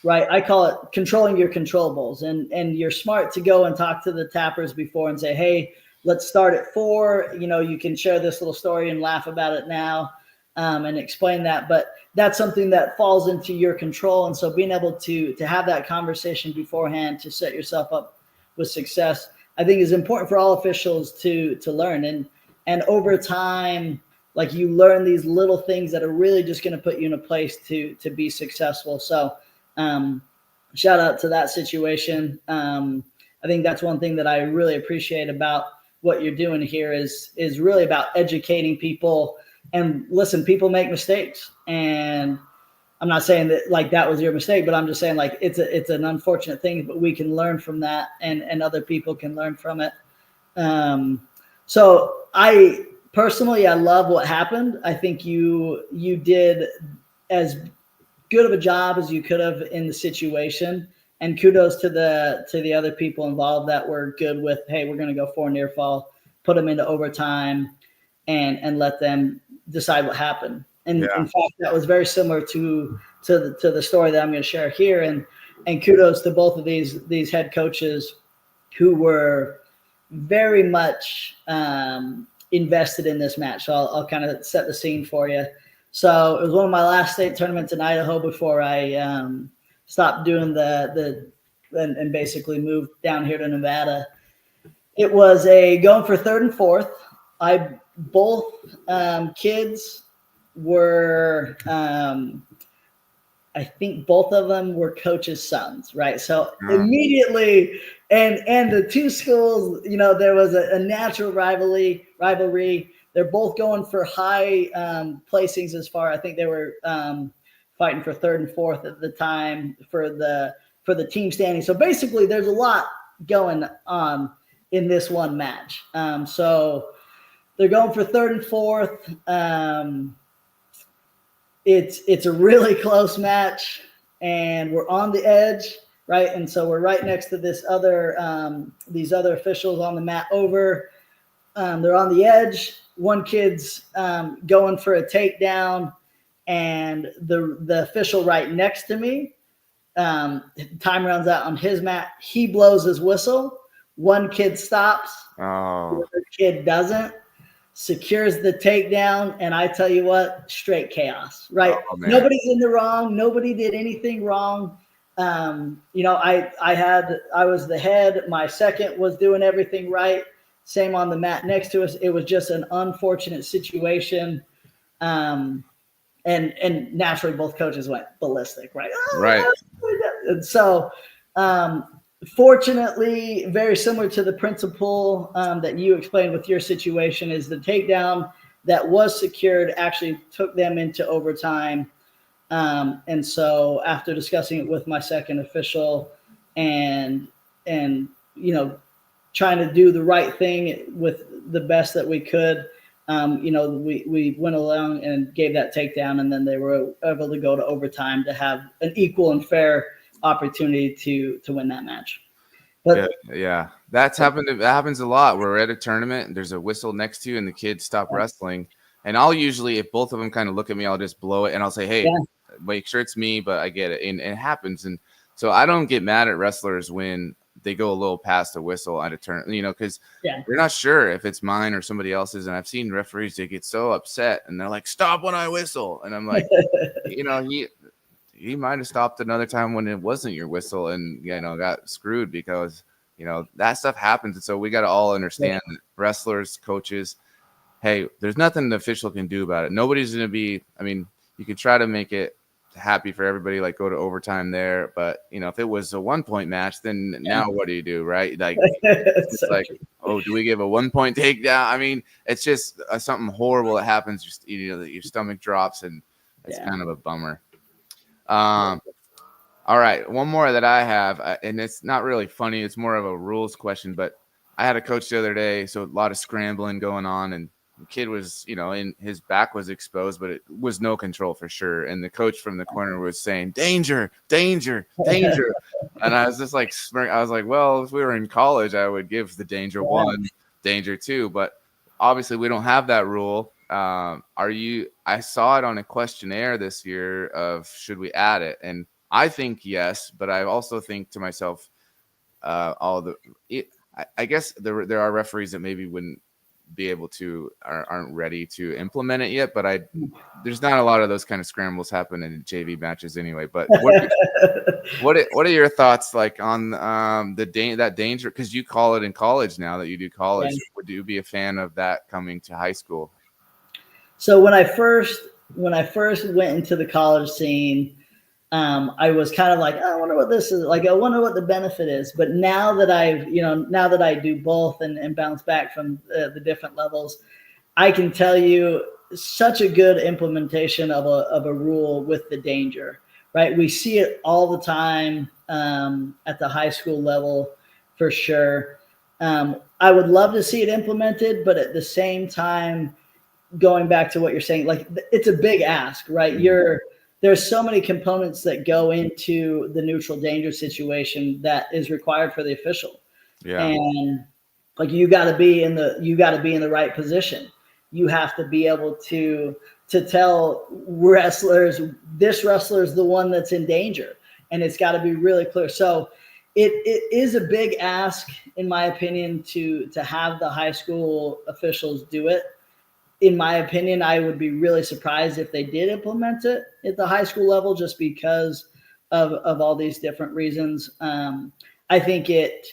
Right, I call it controlling your controllables, and you're smart to go and talk to the tappers before and say, hey, let's start at 4. You can share this little story and laugh about it now. And explain that, but that's something that falls into your control. And so being able to have that conversation beforehand to set yourself up with success, I think is important for all officials to learn. And over time, like, you learn these little things that are really just going to put you in a place to be successful. So shout out to that situation. I think that's one thing that I really appreciate about what you're doing here is really about educating people. And listen, people make mistakes, and I'm not saying that like that was your mistake, but I'm just saying, like, it's an unfortunate thing, but we can learn from that, and other people can learn from it. So I personally, I love what happened. I think you did as good of a job as you could have in the situation, and kudos to the other people involved that were good with, hey, we're going to go 4 near fall, put them into overtime, and let them decide what happened. And in fact, that was very similar to the story that I'm going to share here. And kudos to both of these head coaches who were very much invested in this match. So I'll kind of set the scene for you. So it was one of my last state tournaments in Idaho before I stopped doing and basically moved down here to Nevada. It was going for 3rd and 4th. Both kids were, I think both of them were coaches' sons, right? So immediately, and the 2 schools, there was a natural rivalry. They're both going for high placings as far. I think they were fighting for 3rd and 4th at the time for the team standing. So basically, there's a lot going on in this one match. So they're going for 3rd and 4th. It's a really close match, and we're on the edge, right? And so we're right next to these other officials on the mat over. They're on the edge. One kid's going for a takedown, and the official right next to me, time runs out on his mat. He blows his whistle. One kid stops, the Oh, other kid doesn't, secures the takedown, and I tell you what, straight chaos, right? oh man. Nobody's in the wrong. Nobody did anything wrong. I was the head. My second was doing everything right. Same on the mat next to us. It was just an unfortunate situation. And naturally both coaches went ballistic, right? Right. And so, fortunately, very similar to the principle that you explained with your situation, is the takedown that was secured actually took them into overtime. And so after discussing it with my second official and trying to do the right thing with the best that we could, we went along and gave that takedown, and then they were able to go to overtime to have an equal and fair opportunity to win that match. But Yeah. That happens a lot. We're at a tournament and there's a whistle next to you and the kids stop wrestling. And I'll usually, if both of them kind of look at me, I'll just blow it and I'll say, hey, make sure it's me, but I get it. And it happens. And so I don't get mad at wrestlers when they go a little past a whistle at a turn, because you're not sure if it's mine or somebody else's. And I've seen referees, they get so upset and they're like, stop when I whistle. And I'm like, he might have stopped another time when it wasn't your whistle and, got screwed because, that stuff happens. And so we got to all understand that wrestlers, coaches, hey, there's nothing the official can do about it. Nobody's going to be, you could try to make it happy for everybody, like go to overtime there. But, if it was a 1-point match, then now what do you do? Right. Like, it's so like, oh, do we give a 1-point takedown? It's just something horrible that happens. Your stomach drops and it's kind of a bummer. All right, one more that I have, and it's not really funny. It's more of a rules question, but I had a coach the other day, so a lot of scrambling going on, and the kid was, in his back was exposed, but it was no control for sure. And the coach from the corner was saying, danger, danger, danger. And I was just like, I was like, well, if we were in college, I would give the danger 1, danger 2, but obviously we don't have that rule. I saw it on a questionnaire this year of should we add it? And I think yes, but I also think to myself, I guess there are referees that maybe wouldn't be able to, aren't ready to implement it yet. But there's not a lot of those kind of scrambles happen in JV matches anyway. But what are your thoughts like on that danger? Because you call it in college now that you do college. Would you be a fan of that coming to high school? So when I first went into the college scene, I was kind of like, I wonder what this is like. I wonder what the benefit is. But now that now that I do both and bounce back from the different levels, I can tell you such a good implementation of a rule with the danger, right? We see it all the time at the high school level for sure. I would love to see it implemented, but at the same time, going back to what you're saying, like it's a big ask, right? There's so many components that go into the neutral danger situation that is required for the official. Yeah. And like you got to be in the right position. You have to be able to tell wrestlers, this wrestler is the one that's in danger, and it's got to be really clear. So it is a big ask, in my opinion, to have the high school officials do it. In my opinion, I would be really surprised if they did implement it at the high school level, just because of all these different reasons. I think it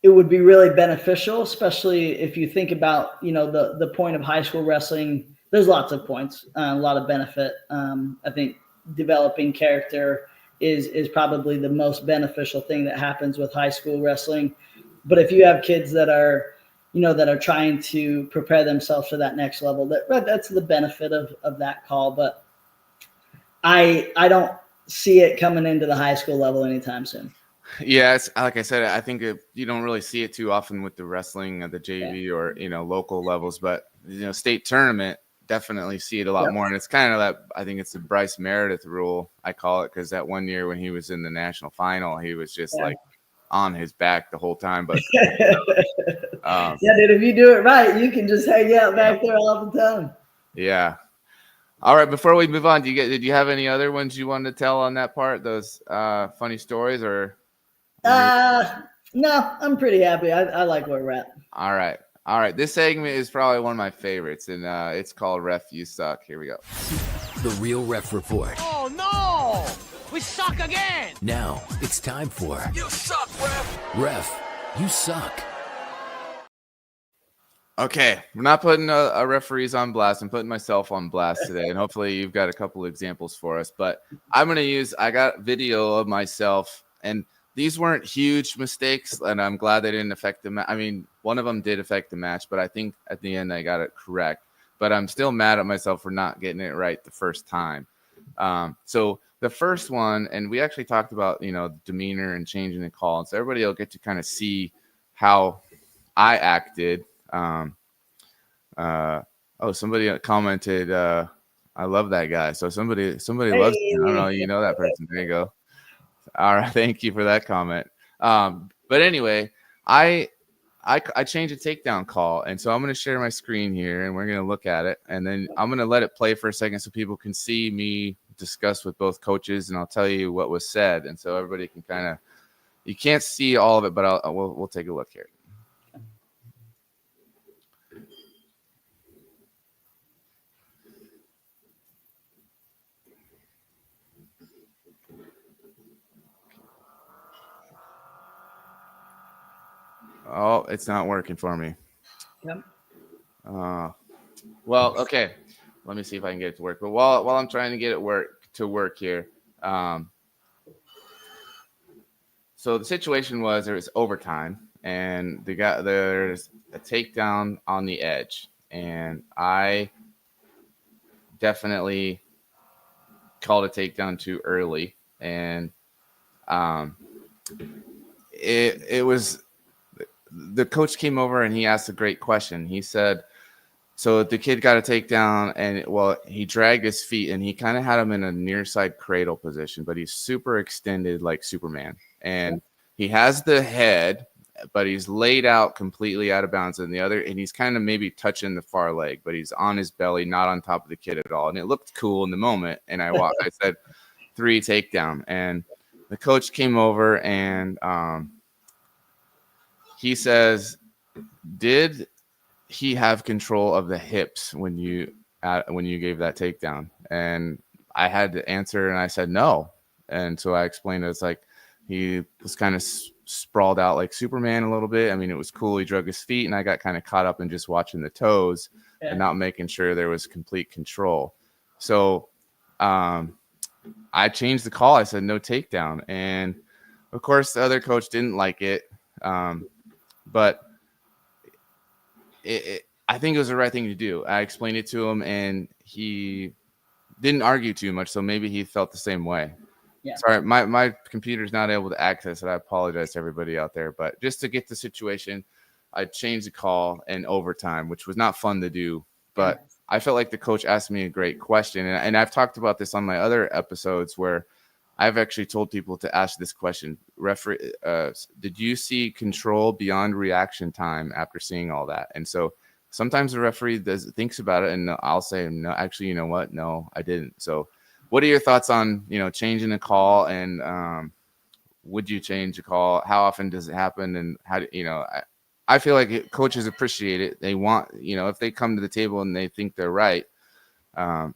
would be really beneficial, especially if you think about, the point of high school wrestling. There's lots of points, a lot of benefit. I think developing character is probably the most beneficial thing that happens with high school wrestling. But if you have kids that are trying to prepare themselves for that next level, that's the benefit of that call. But I don't see it coming into the high school level anytime soon. Yeah, it's, like I said, I think you don't really see it too often with the wrestling at the JV or local levels, but state tournament, definitely see it a lot more. And it's kind of that, I think it's the Bryce Meredith rule, I call it, because that one year when he was in the national final, he was just like on his back the whole time. But dude, if you do it right, you can just hang out back there all the time. Yeah. All right. Before we move on, did you have any other ones you wanted to tell on that part? Those funny stories or? No, I'm pretty happy. I like where we're at. All right. All right. This segment is probably one of my favorites, and it's called Ref You Suck. Here we go. The Real Ref Report. Oh no! We suck again! Now it's time for You suck, ref! Ref You Suck. Okay, we're not putting a referees on blast. I'm putting myself on blast today, and hopefully you've got a couple examples for us. But I got video of myself, and these weren't huge mistakes, and I'm glad they didn't affect the match. I mean, one of them did affect the match, but I think at the end I got it correct. But I'm still mad at myself for not getting it right the first time. So the first one, and we actually talked about, demeanor and changing the call, and so everybody will get to kind of see how I acted. Somebody commented, I love that guy. So somebody loves me. I don't know, you know that person. There you go. All right, thank you for that comment. But anyway, I changed a takedown call, and so I'm going to share my screen here, and we're going to look at it, and then I'm going to let it play for a second so people can see me discuss with both coaches, and I'll tell you what was said, and so everybody can you can't see all of it, but we'll take a look here. Oh, it's not working for me. Yep. Well, okay. Let me see if I can get it to work. But while I'm trying to get it to work here, so the situation was there was overtime, and there's a takedown on the edge, and I definitely called a takedown too early, and it was. The coach came over and he asked a great question. He said, so the kid got a takedown, and he dragged his feet, and he kind of had him in a near side cradle position, but he's super extended like Superman. And he has the head, but he's laid out completely out of bounds and he's kind of maybe touching the far leg, but he's on his belly, not on top of the kid at all. And it looked cool in the moment. And I said 3 takedown, and the coach came over and, he says, did he have control of the hips when you gave that takedown? And I had to answer, and I said no. And so I explained it's like he was kind of sprawled out like Superman a little bit. I mean, it was cool. He drug his feet, and I got kind of caught up in just watching the toes and not making sure there was complete control. So I changed the call. I said no takedown. And, of course, the other coach didn't like it. But I think it was the right thing to do. I explained it to him, and he didn't argue too much, so maybe he felt the same way. Yeah. Sorry, my computer's not able to access it. I apologize to everybody out there. But just to get the situation, I changed the call in overtime, which was not fun to do. But I felt like the coach asked me a great question. And I've talked about this on my other episodes where I've actually told people to ask this question. Referee, did you see control beyond reaction time after seeing all that? And so sometimes the referee thinks about it, and I'll say, no, actually, you know what? No, I didn't. So what are your thoughts on, changing a call, and would you change a call? How often does it happen? And how do I feel like coaches appreciate it. They want, if they come to the table and they think they're right, a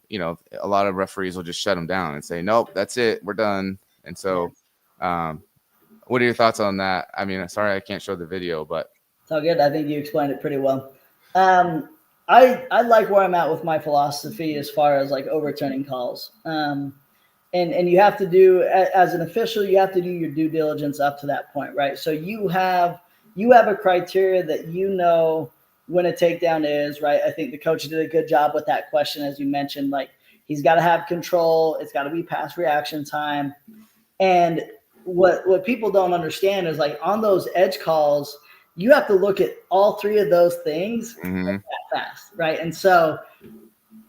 lot of referees will just shut them down and say, nope, that's it, we're done. And so what are your thoughts on that? I mean, sorry I can't show the video, but it's all good. I think you explained it pretty well. I like where I'm at with my philosophy as far as like overturning calls. And you have to do, as an official, you have to do your due diligence up to that point, right? So you have a criteria that when a takedown is, right? I think the coach did a good job with that question, as you mentioned. Like, he's got to have control. It's got to be past reaction time. And what people don't understand is, like, on those edge calls, you have to look at all 3 of those things that fast, right? And so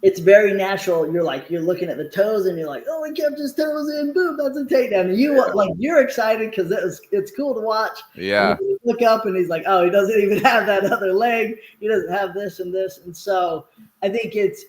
it's very natural. You're looking at the toes, and you're like, oh, he kept his toes in. Boom, that's a takedown. And you're excited because it's cool to watch. Yeah. And you look up, and he's like, oh, he doesn't even have that other leg. He doesn't have this and this. And so I think it's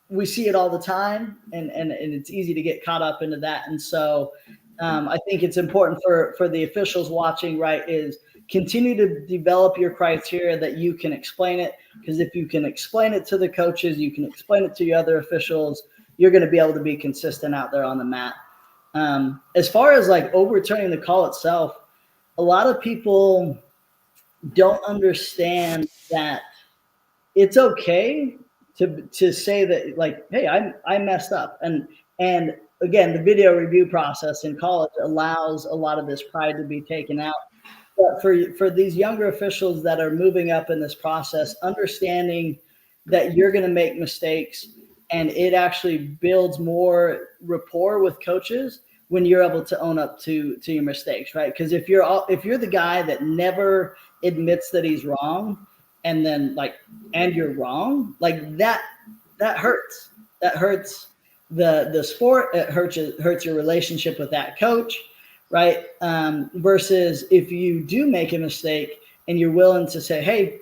we see it all the time, and it's easy to get caught up into that. And so I think it's important for the officials watching, right, is continue to develop your criteria that you can explain it. Because if you can explain it to the coaches, you can explain it to your other officials, you're going to be able to be consistent out there on the mat. As far as like overturning the call itself, a lot of people don't understand that it's okay to say that, like, hey, I messed up. And again, the video review process in college allows a lot of this pride to be taken out. But for these younger officials that are moving up in this process, understanding that you're going to make mistakes, and it actually builds more rapport with coaches when you're able to own up to your mistakes, right? Because if you're the guy that never admits that he's wrong, and you're wrong, like that hurts. That hurts the sport. It hurts your relationship with that coach, right? Versus if you do make a mistake and you're willing to say, hey,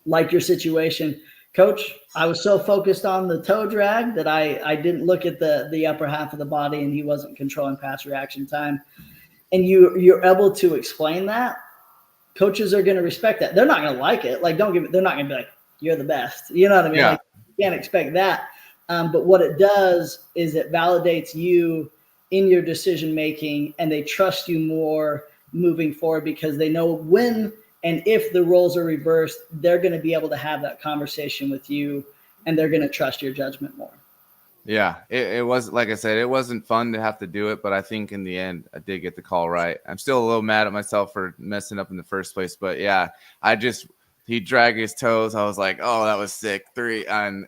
like your situation, coach, I was so focused on the toe drag that I didn't look at the upper half of the body, and he wasn't controlling pass reaction time. And you're able to explain that. Coaches are going to respect that. They're not going to like it. Like, they're not going to be like, you're the best. You know what I mean? Yeah. Like, you can't expect that. But what it does is it validates you in your decision making, and they trust you more moving forward because they know when and if the roles are reversed, they're going to be able to have that conversation with you, and they're going to trust your judgment more. Yeah, it was, like I said, it wasn't fun to have to do it, but I think in the end I did get the call right. I'm still a little mad at myself for messing up in the first place, but yeah, he dragged his toes. I was like, oh, that was sick. 3 and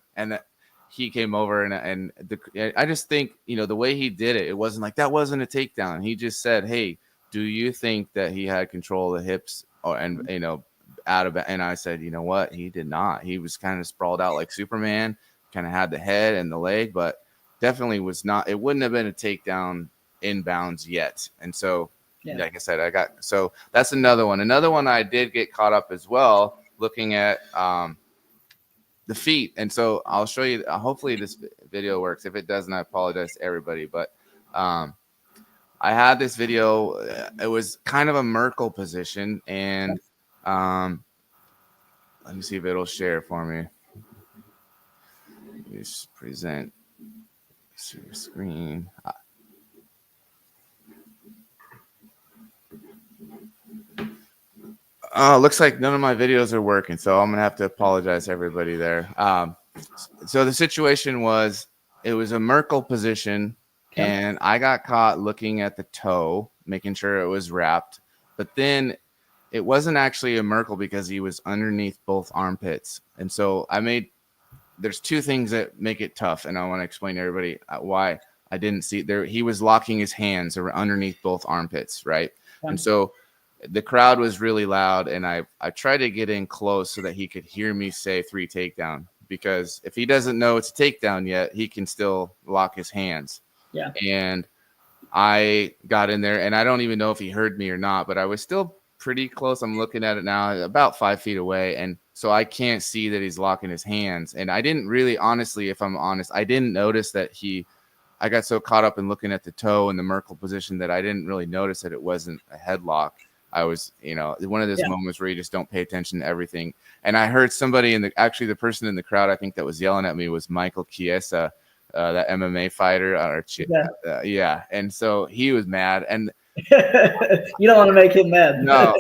he came over I just think, the way he did it, it wasn't like that wasn't a takedown. He just said, hey, do you think that he had control of the hips out of it? And I said, you know what? He did not. He was kind of sprawled out like Superman. Kind of had the head and the leg, but definitely was not. It wouldn't have been a takedown inbounds yet. And so, like I said, so that's another one. Another one I did get caught up as well, looking at the feet. And so I'll show you. Hopefully this video works. If it doesn't, I apologize to everybody. But I had this video. It was kind of a Merkel position, and let me see if it'll share for me. Just present your screen. Looks like none of my videos are working, so I'm gonna have to apologize to everybody there. So the situation was, it was a Merkel position, and I got caught looking at the toe, making sure it was wrapped, but then it wasn't actually a Merkel because he was underneath both armpits, and so there's two things that make it tough, and I want to explain to everybody why I didn't see there. He was locking his hands underneath both armpits, right? And so the crowd was really loud, and I tried to get in close so that he could hear me say 3 takedown, because if he doesn't know it's a takedown yet, he can still lock his hands. Yeah. And I got in there, and I don't even know if he heard me or not, but I was still pretty close. I'm looking at it now, about 5 feet away, and so I can't see that he's locking his hands. And I didn't really, honestly, if I'm honest, I didn't notice that I got so caught up in looking at the toe and the Merkel position that I didn't really notice that it wasn't a headlock. I was, one of those moments where you just don't pay attention to everything. And I heard somebody actually the person in the crowd, I think, that was yelling at me was Michael Chiesa, that MMA fighter. And so he was mad. And you don't want to make him mad. No.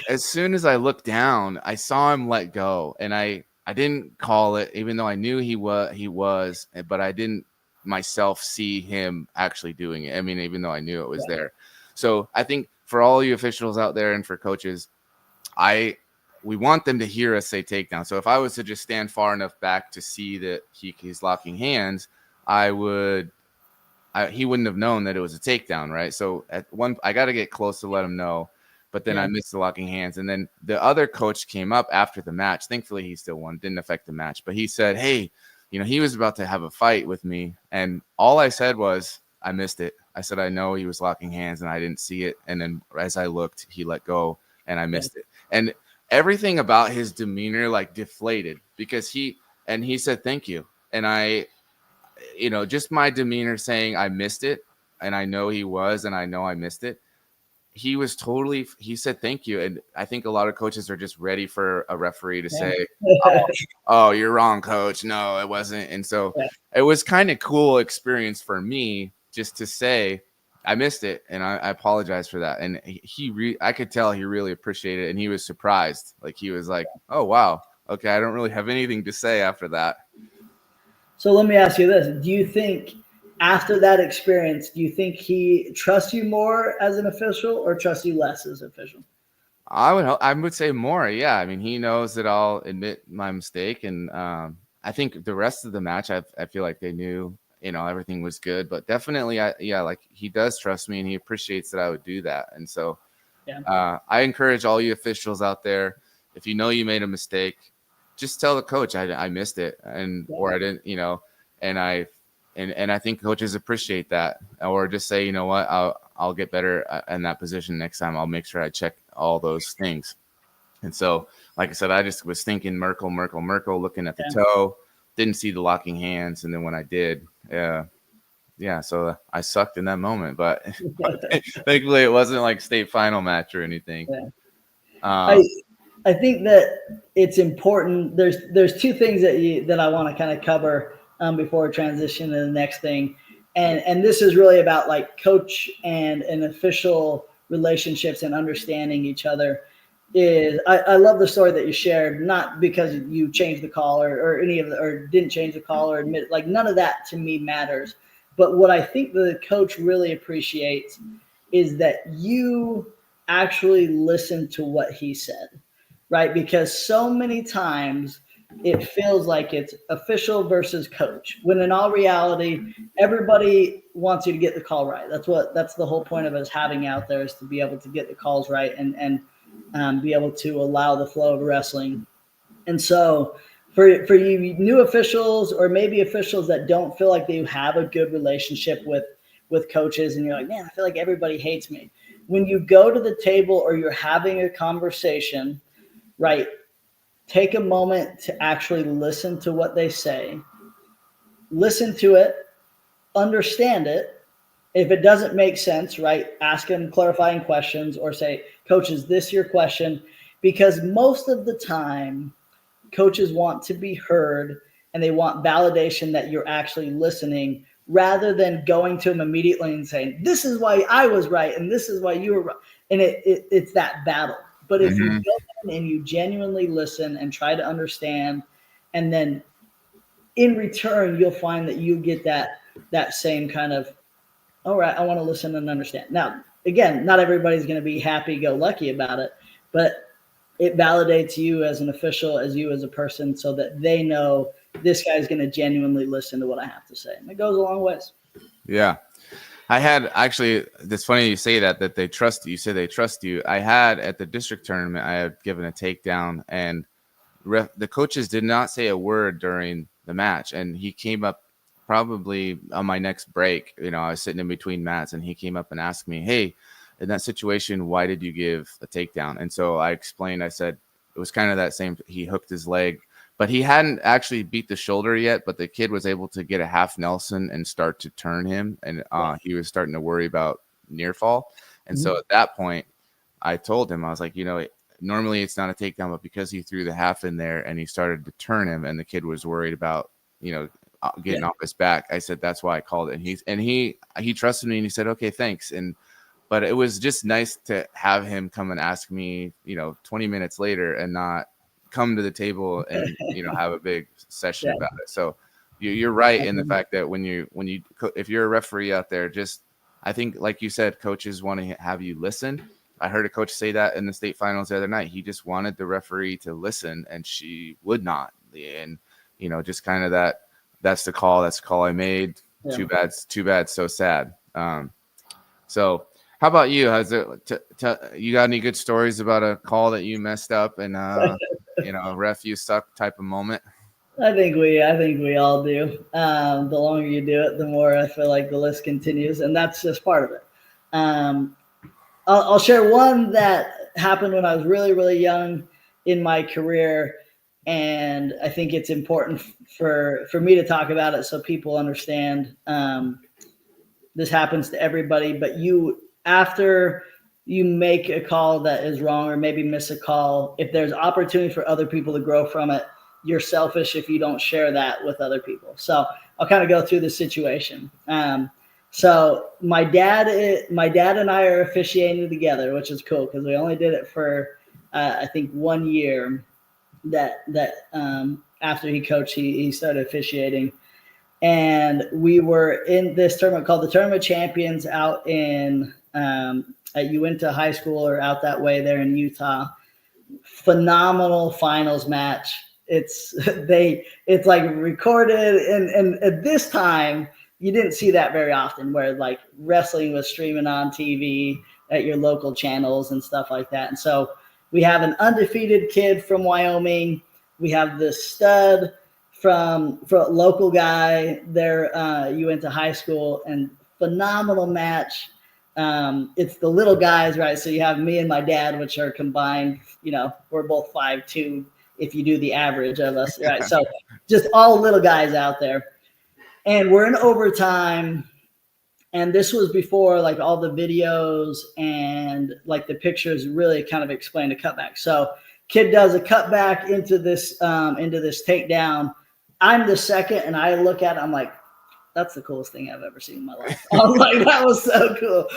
As soon as I looked down, I saw him let go, and I didn't call it, even though I knew he was, but I didn't myself see him actually doing it. I mean, even though I knew it was there. So I think for all you officials out there and for coaches, we want them to hear us say takedown. So if I was to just stand far enough back to see that he's locking hands, he wouldn't have known that it was a takedown, right? So I got to get close to let him know, but then I missed the locking hands. And then the other coach came up after the match. Thankfully, he still won. Didn't affect the match. But he said, hey, he was about to have a fight with me. And all I said was, I missed it. I said, I know he was locking hands and I didn't see it. And then as I looked, he let go and I missed it. And everything about his demeanor deflated because he said, thank you. And just my demeanor saying I missed it and I know he was, and I know I missed it. He said thank you. And I think a lot of coaches are just ready for a referee to say, oh, you're wrong, coach. No, it wasn't. And so it was kind of cool experience for me just to say, I missed it, and I apologize for that. And I could tell he really appreciated it, and he was surprised. Like, he was like, oh, wow. Okay, I don't really have anything to say after that. So let me ask you this. Do you think after that experience, do you think he trusts you more as an official or trusts you less as an official? I would say more. Yeah. I mean, he knows that I'll admit my mistake. And I think the rest of the match, I feel like they knew, everything was good. But definitely, like, he does trust me, and he appreciates that I would do that. And so I encourage all you officials out there, if you know you made a mistake, just tell the coach I missed it, or I didn't, and I think coaches appreciate that. Or just say, you know what, I'll get better in that position next time. I'll make sure I check all those things. And so, like I said, I just was thinking Merkel, looking at the toe, didn't see the locking hands. And then when I did, so I sucked in that moment, but thankfully it wasn't like state final match or anything. I think that it's important. There's two things that I want to kind of cover before we transition to the next thing. And this is really about like coach and an official relationships and understanding each other. I love the story that you shared, not because you changed the call or didn't change the call or admit, like, none of that to me matters. But what I think the coach really appreciates is that you actually listened to what he said, right? Because so many times it feels like it's official versus coach, when in all reality, everybody wants you to get the call right. That's the whole point of us having out there, is to be able to get the calls right and be able to allow the flow of wrestling. And so for you new officials, or maybe officials that don't feel like they have a good relationship with coaches, and you're like, man, I feel like everybody hates me. When you go to the table or you're having a conversation, right, take a moment to actually listen to what they say, listen to it, understand it. If it doesn't make sense, right, ask them clarifying questions, or say, coach, is this your question? Because most of the time, coaches want to be heard, and they want validation that you're actually listening, rather than going to them immediately and saying, this is why I was right and this is why you were right. And it's that battle. But if you go in and you genuinely listen and try to understand, and then in return, you'll find that you get that same kind of, all right, I want to listen and understand. Now, again, not everybody's going to be happy-go-lucky about it, but it validates you as an official, as you as a person, so that they know this guy's going to genuinely listen to what I have to say. And it goes a long ways. Yeah. I had actually, it's funny you say that they trust you. You say they trust you. I had at the district tournament, I had given a takedown, and the coaches did not say a word during the match. And he came up probably on my next break. I was sitting in between mats, and he came up and asked me, hey, in that situation, why did you give a takedown? And so I explained, I said, it was kind of that same, he hooked his leg, but he hadn't actually beat the shoulder yet, but the kid was able to get a half Nelson and start to turn him. And he was starting to worry about near fall. And so at that point, I told him, I was like, normally it's not a takedown, but because he threw the half in there and he started to turn him, and the kid was worried about, getting off his back, I said, that's why I called it. And he trusted me, and he said, okay, thanks. But it was just nice to have him come and ask me, 20 minutes later, and not come to the table and, have a big session about it. So you're right in the fact that if you're a referee out there, I think, like you said, coaches want to have you listen. I heard a coach say that in the state finals the other night. He just wanted the referee to listen, and she would not. And, just kind of that's the call I made. Yeah. Too bad. So sad. So how about you? Has it? You got any good stories about a call that you messed up and a ref you suck type of moment? I think we all do. The longer you do it, the more I feel like the list continues, and that's just part of it. I'll share one that happened when I was really, really young in my career, and I think it's important for me to talk about it so people understand. this happens to everybody, but after you make a call that is wrong or maybe miss a call, if there's opportunity for other people to grow from it, you're selfish if you don't share that with other people. So I'll kind of go through the situation. So my dad and I are officiating together, which is cool because we only did it for I think 1 year. That after he coached, he started officiating, and we were in this tournament called the Tournament of Champions out in at Uinta High School or out that way there in Utah. Phenomenal finals match. It's like recorded, and at this time you didn't see that very often, where like wrestling was streaming on TV at your local channels and stuff like that. And so we have an undefeated kid from Wyoming. We have the stud from a local guy there, Uinta High School, and phenomenal match. It's the little guys, right? So you have me and my dad, which are combined, we're both 5'2", if you do the average of us, right? So just all little guys out there. And we're in overtime. And this was before like all the videos and like the pictures really kind of explain the cutback. So kid does a cutback into this takedown. I'm the second, and I look at it, I'm like, that's the coolest thing I've ever seen in my life. I'm like, that was so cool.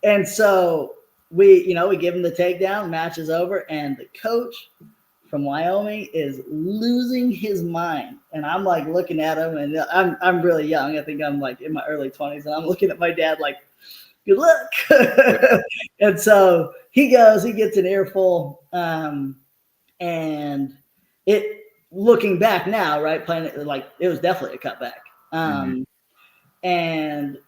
And so we give him the takedown, match is over, and the coach from Wyoming is losing his mind. And I'm like looking at him, and I'm really young. I think I'm like in my early 20s, and I'm looking at my dad like, good luck. And so he gets an earful. And looking back now, right, playing it, like it was definitely a cutback. And,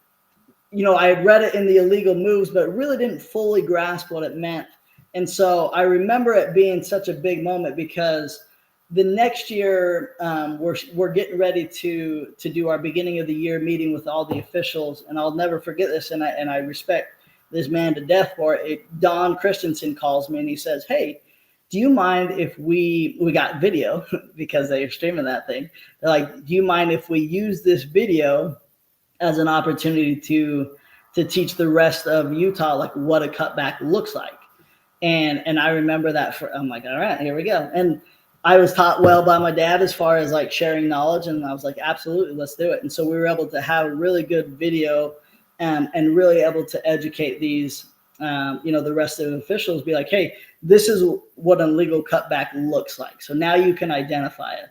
I had read it in the illegal moves, but really didn't fully grasp what it meant. And so I remember it being such a big moment because the next year we're getting ready to do our beginning of the year meeting with all the officials. And I'll never forget this. And I respect this man to death for it. Don Christensen calls me and he says, hey, do you mind if we got video because they are streaming that thing. They're like, do you mind if we use this video as an opportunity to teach the rest of Utah, like what a cutback looks like? And I remember that I'm like, all right, here we go. And I was taught well by my dad as far as like sharing knowledge. And I was like, absolutely, let's do it. And so we were able to have really good video and really able to educate these, the rest of the officials, be like, hey, this is what a legal cutback looks like. So now you can identify it,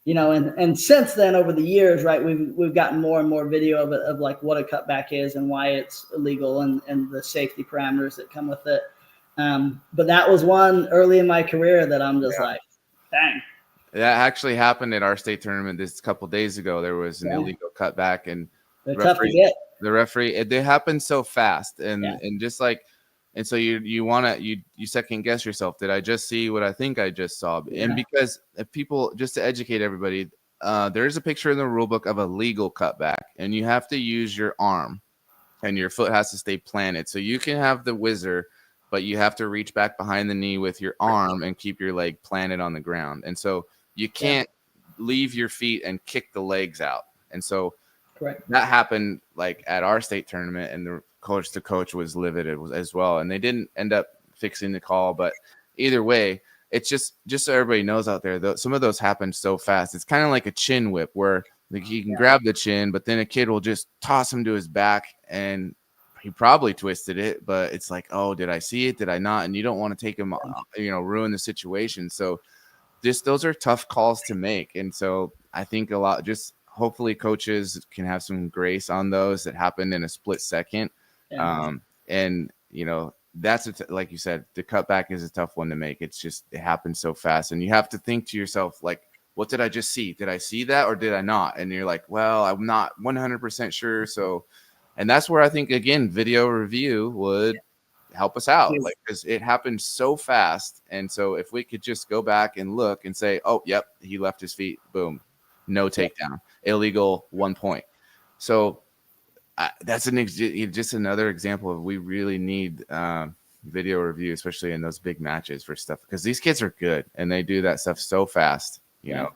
and since then over the years, right, we've gotten more and more video of like what a cutback is and why it's illegal and the safety parameters that come with it. But that was one early in my career that I'm just like, dang. That actually happened at our state tournament this couple of days ago. There was an illegal cutback, and they're tough to get. The referee, they happen so fast, and just like, and so you second guess yourself. Did I just see what I think I just saw? Yeah. And because if people, just to educate everybody, there is a picture in the rule book of a legal cutback, and you have to use your arm, and your foot has to stay planted. So you can have the whizzer, but you have to reach back behind the knee with your arm and keep your leg planted on the ground. And so you can't leave your feet and kick the legs out. And so that happened like at our state tournament, and the coach was livid as well. And they didn't end up fixing the call, but either way, it's just so everybody knows out there, some of those happen so fast. It's kind of like a chin whip where like he can grab the chin, but then a kid will just toss him to his back, and he probably twisted it, but it's like, oh, did I see it? Did I not? And you don't want to take him, ruin the situation. So those are tough calls to make. And so I think hopefully coaches can have some grace on those that happen in a split second. Yeah. That's like you said, the cutback is a tough one to make. It's just, it happens so fast, and you have to think to yourself, like, what did I just see? Did I see that or did I not? And you're like, well, I'm not 100% sure. So, and that's where I think, again, video review would help us out, like, because it happened so fast. And so if we could just go back and look and say, oh, yep, he left his feet, boom, no takedown, illegal, 1 point. So that's just another example of we really need video review, especially in those big matches for stuff, because these kids are good and they do that stuff so fast, you know.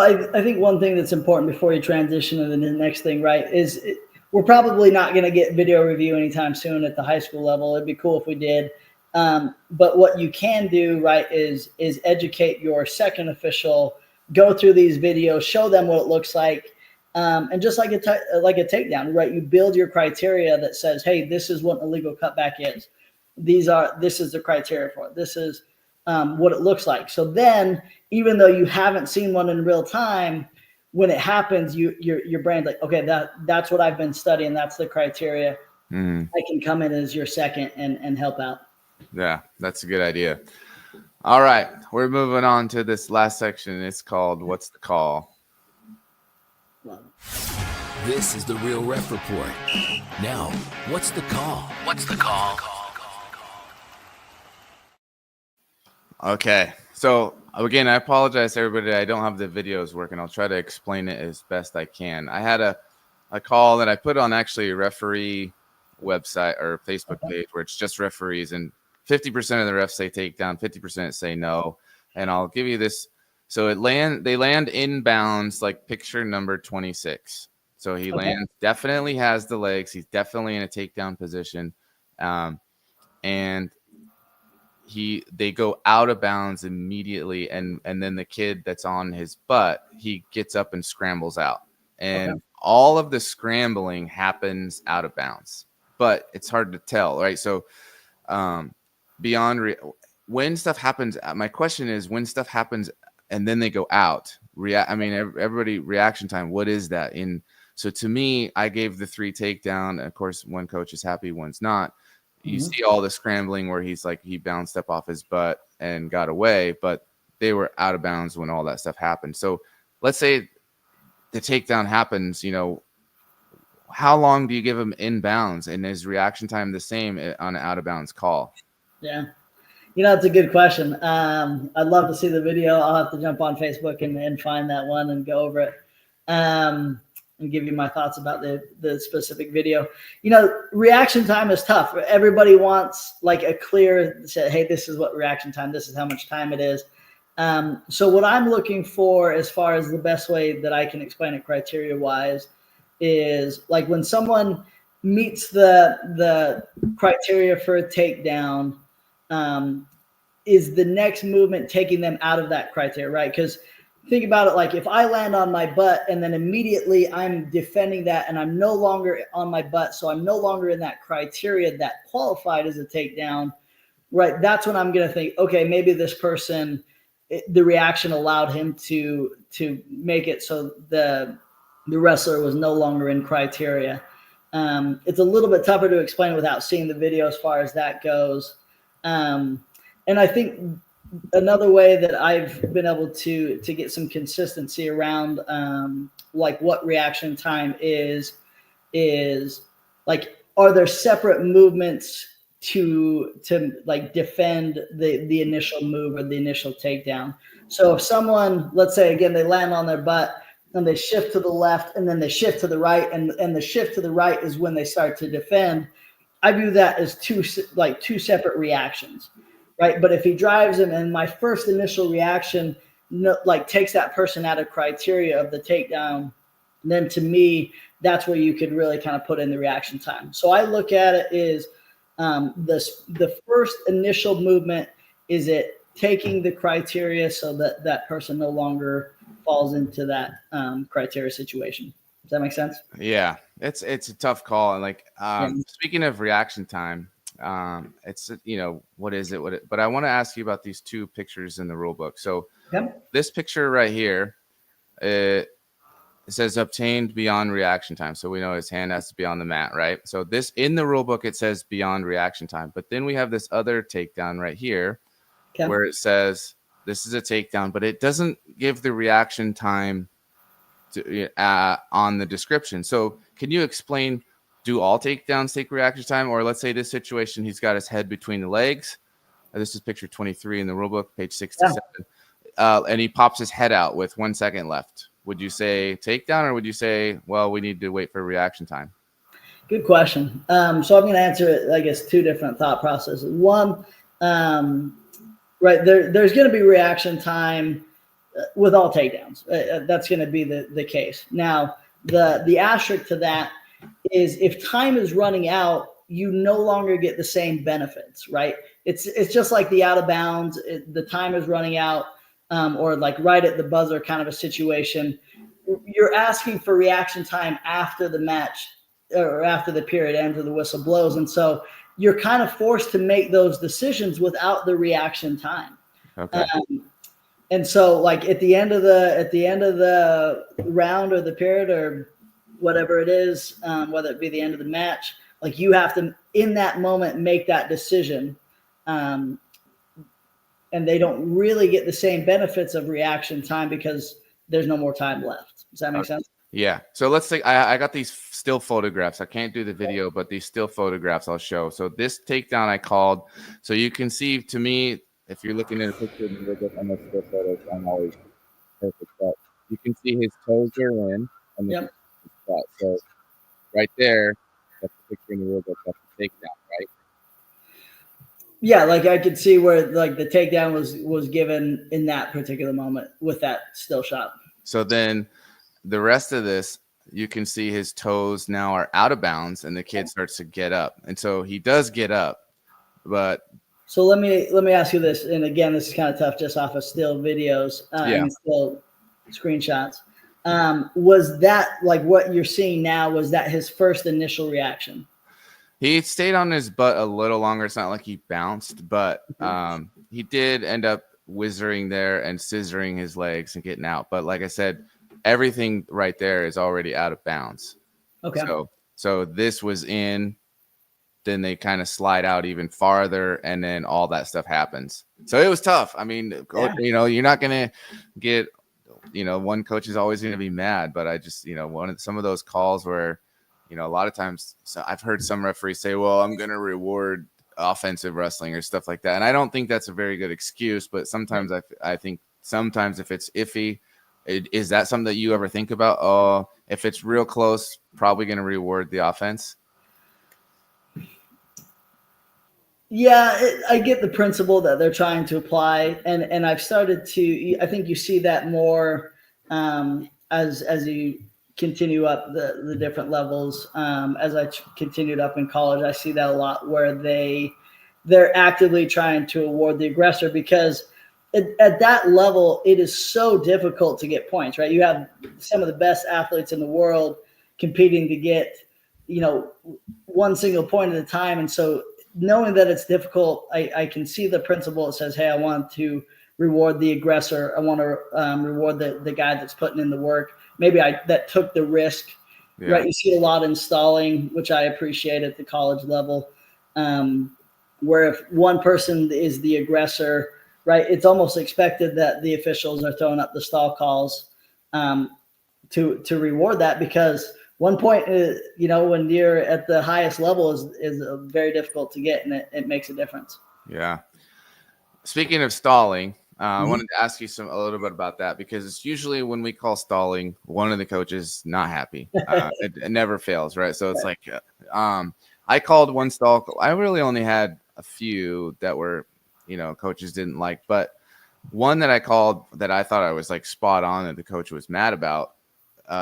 I think one thing that's important before you transition to the next thing, right, is we're probably not going to get video review anytime soon at the high school level. It'd be cool if we did. But what you can do, right, is educate your second official, go through these videos, show them what it looks like. And just like a takedown, right? You build your criteria that says, hey, this is what an illegal cutback is. This is the criteria for it. This is what it looks like. So then, even though you haven't seen one in real time, when it happens, your brain's like, okay, that's what I've been studying. That's the criteria. I can come in as your second and help out. Yeah, that's a good idea. All right, we're moving on to this last section. It's called What's the Call? This is the Real Ref Report. Now, what's the call? What's the call? Okay, so again, I apologize to everybody. I don't have the videos working. I'll try to explain it as best I can. I had a call that I put on actually a referee website or Facebook page where it's just referees, and 50% of the refs say takedown, 50% say no. And I'll give you this. So they land inbounds, like picture number 26. So he lands, definitely has the legs. He's definitely in a takedown position. And they go out of bounds immediately, and then the kid that's on his butt, he gets up and scrambles out, and all of the scrambling happens out of bounds, but it's hard to tell, right? So when stuff happens, my question is, when stuff happens and then they go out, everybody, reaction time, what is that? So to me, I gave the 3 takedown. Of course, one coach is happy, one's not. You see all the scrambling where he bounced up off his butt and got away, but they were out of bounds when all that stuff happened. So let's say the takedown happens, how long do you give him in bounds, and is reaction time the same on an out of bounds call? Yeah. It's a good question. I'd love to see the video. I'll have to jump on Facebook and find that one and go over it. And give you my thoughts about the specific video. Reaction time is tough. Everybody wants like a clear say, hey, this is what reaction time, this is how much time it is. So what I'm looking for, as far as the best way that I can explain it criteria wise, is like when someone meets the criteria for a takedown, is the next movement taking them out of that criteria, right? Because think about it, like if I land on my butt and then immediately I'm defending that and I'm no longer on my butt, so I'm no longer in that criteria that qualified as a takedown, right? That's when I'm going to think, okay, maybe this person, the reaction allowed him to make it so the wrestler was no longer in criteria. It's a little bit tougher to explain without seeing the video as far as that goes. And I think another way that I've been able to get some consistency around like what reaction time is like, are there separate movements to like defend the initial move or the initial takedown? So if someone, let's say again, they land on their butt and they shift to the left and then they shift to the right, and the shift to the right is when they start to defend, I view that as two separate reactions. Right. But if he drives him and my first initial reaction, takes that person out of criteria of the takedown, then to me, that's where you could really kind of put in the reaction time. So I look at it is the first initial movement, is it taking the criteria so that that person no longer falls into that criteria situation. Does that make sense? Yeah, it's a tough call. And speaking of reaction time, it's what is it? But I want to ask you about these 2 pictures in the rule book. So this picture right here, it says obtained beyond reaction time. So we know his hand has to be on the mat, right? So this in the rule book, it says beyond reaction time. But then we have this other takedown right here where it says this is a takedown, but it doesn't give the reaction time to, on the description. So can you explain, do all takedowns take reaction time? Or let's say this situation, he's got his head between the legs. This is picture 23 in the rulebook, page 67. And he pops his head out with 1 second left. Would you say takedown, or would you say, well, we need to wait for reaction time? Good question. So I'm going to answer it, I guess, 2 different thought processes. One, right, there's going to be reaction time with all takedowns. That's going to be the case. Now, the asterisk to that is if time is running out, you no longer get the same benefits, right? It's just like the out of bounds, the time is running out, or like right at the buzzer kind of a situation. You're asking for reaction time after the match or after the period ends or the whistle blows. And so you're kind of forced to make those decisions without the reaction time. Okay. And so like at the end of the round or the period or whatever it is, whether it be the end of the match, like you have to in that moment make that decision. And they don't really get the same benefits of reaction time because there's no more time left. Does that make sense? Yeah. So let's say I got these still photographs. I can't do the video, but these still photographs I'll show. So this takedown I called. So you can see, to me, if you're looking at a picture of me, look at my still photos, I'm always perfect. But you can see his toes are in. And Yep. So right there, that's the picture in the real book. That's the takedown, right? Yeah, like I could see where like the takedown was given in that particular moment with that still shot. So then the rest of this, you can see his toes now are out of bounds, and the kid starts to get up, and so he does get up, but. So let me ask you this, and again, this is kind of tough just off of still videos and still screenshots. Was that like what you're seeing now? Was that his first initial reaction? He stayed on his butt a little longer. It's not like he bounced, but he did end up whizzing there and scissoring his legs and getting out. But like I said, everything right there is already out of bounds. Okay. So this was in. Then they kind of slide out even farther, and then all that stuff happens. So it was tough. I mean, you're not gonna get, one coach is always gonna be mad, but I just, some of those calls where, a lot of times, so I've heard some referees say, well, I'm gonna reward offensive wrestling or stuff like that, and I don't think that's a very good excuse. But sometimes I think sometimes if it's iffy, is that something that you ever think about? Oh, if it's real close, probably gonna reward the offense. Yeah, I get the principle that they're trying to apply, and I've started to. I think you see that more as you continue up the different levels. As I continued up in college, I see that a lot where they're actively trying to award the aggressor because at that level it is so difficult to get points. Right, you have some of the best athletes in the world competing to get one single point at a time, and so. Knowing that it's difficult, I can see the principle. It says, hey, I want to reward the aggressor. I want to reward the guy that's putting in the work. Maybe that took the risk, right? You see a lot in stalling, which I appreciate at the college level, where if one person is the aggressor, right, it's almost expected that the officials are throwing up the stall calls to reward that because – 1 point, when you're at the highest level is very difficult to get, and it makes a difference. Yeah. Speaking of stalling, I wanted to ask you a little bit about that because it's usually when we call stalling, one of the coaches not happy. It never fails, right? So it's like I called one stall. I really only had a few that were, coaches didn't like, but one that I called that I thought I was like spot on that the coach was mad about.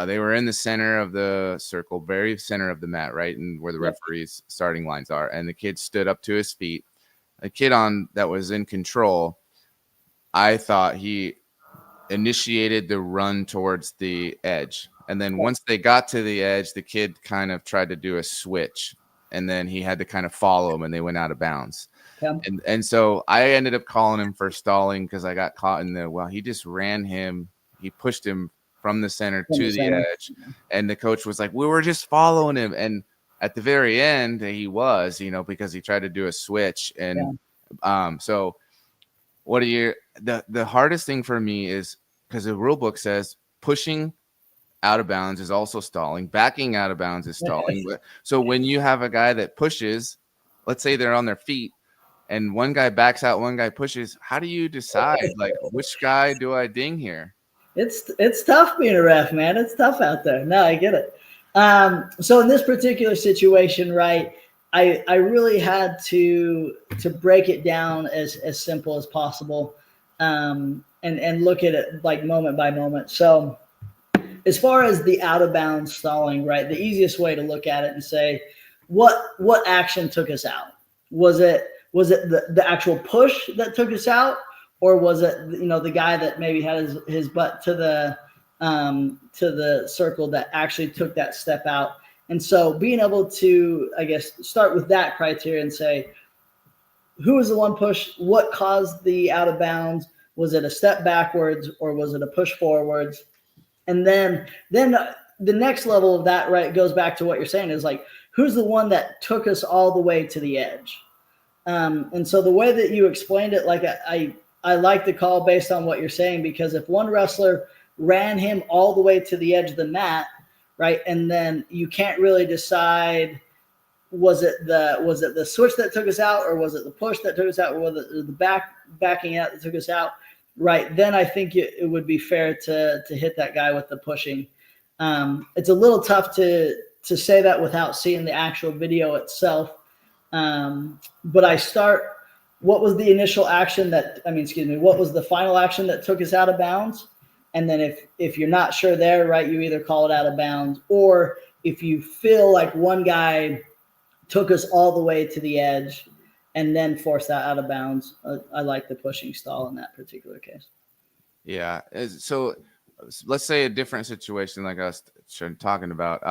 They were in the center of the circle, very center of the mat, right? And where the referee's starting lines are. And the kid stood up to his feet. A kid that was in control, I thought he initiated the run towards the edge. And then once they got to the edge, the kid kind of tried to do a switch. And then he had to kind of follow him, and they went out of bounds. Yeah. And so I ended up calling him for stalling because I got caught in he just ran him. He pushed him from the center to the edge, and the coach was like, we were just following him, and at the very end he was because he tried to do a switch. And so what are you the hardest thing for me is because the rule book says pushing out of bounds is also stalling, backing out of bounds is stalling. So when you have a guy that pushes, let's say they're on their feet and one guy backs out, one guy pushes, how do you decide like which guy do I ding here? It's tough being a ref, man. It's tough out there. No, I get it. So in this particular situation, right, I really had to break it down as simple as possible, and look at it like moment by moment. So as far as the out of bounds stalling, right? The easiest way to look at it and say, what action took us out? Was it the actual push that took us out, or was it the guy that maybe had his butt to the circle that actually took that step out? And so being able to, I guess, start with that criteria and say, who was the one push? What caused the out of bounds? Was it a step backwards or was it a push forwards? And then the next level of that, right, goes back to what you're saying is like, who's the one that took us all the way to the edge? And so the way that you explained it, like I like the call based on what you're saying, because if one wrestler ran him all the way to the edge of the mat, right, and then you can't really decide, was it the switch that took us out, or was it the push that took us out, or was it the backing out that took us out? Right. Then I think it would be fair to hit that guy with the pushing. It's a little tough to say that without seeing the actual video itself. But I start, what was the initial action what was the final action that took us out of bounds? And then if you're not sure there, right, you either call it out of bounds, or if you feel like one guy took us all the way to the edge and then force that out of bounds, I like the pushing stall in that particular case. Yeah. So let's say a different situation like us talking about,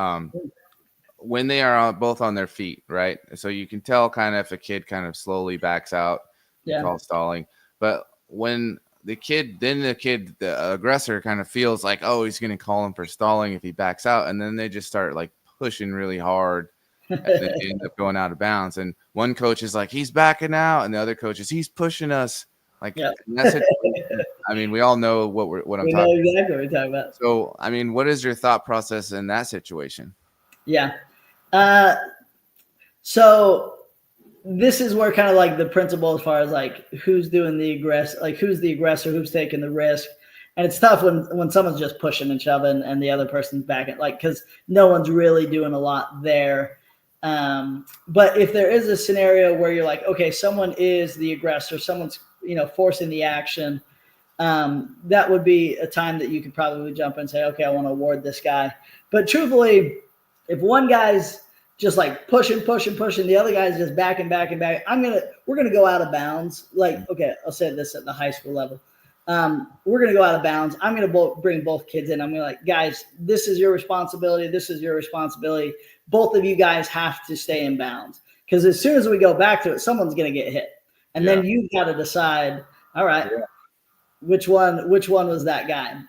when they are both on their feet, right? So you can tell kind of if a kid kind of slowly backs out, you call stalling. But when the aggressor kind of feels like, oh, he's going to call him for stalling if he backs out. And then they just start like pushing really hard. And then they end up going out of bounds. And one coach is like, he's backing out. And the other coach is, he's pushing us. Like, that's it. I mean, we all know what I'm talking about. We know exactly what we're talking about. So, I mean, what is your thought process in that situation? Yeah. So this is where kind of like the principle as far as like who's doing the who's the aggressor, who's taking the risk. And it's tough when someone's just pushing and shoving and the other person's backing, like, because no one's really doing a lot there. But if there is a scenario where you're like, okay, someone is the aggressor, someone's, forcing the action, that would be a time that you could probably jump in and say, okay, I want to award this guy. But truthfully, if one guy's just like pushing, the other guy's just backing, we're going to go out of bounds. Like, okay, I'll say this at the high school level. We're going to go out of bounds. I'm going to bring both kids in. I'm going to like, guys, this is your responsibility. This is your responsibility. Both of you guys have to stay in bounds, because as soon as we go back to it, someone's going to get hit. And then you've got to decide, all right, which one was that guy?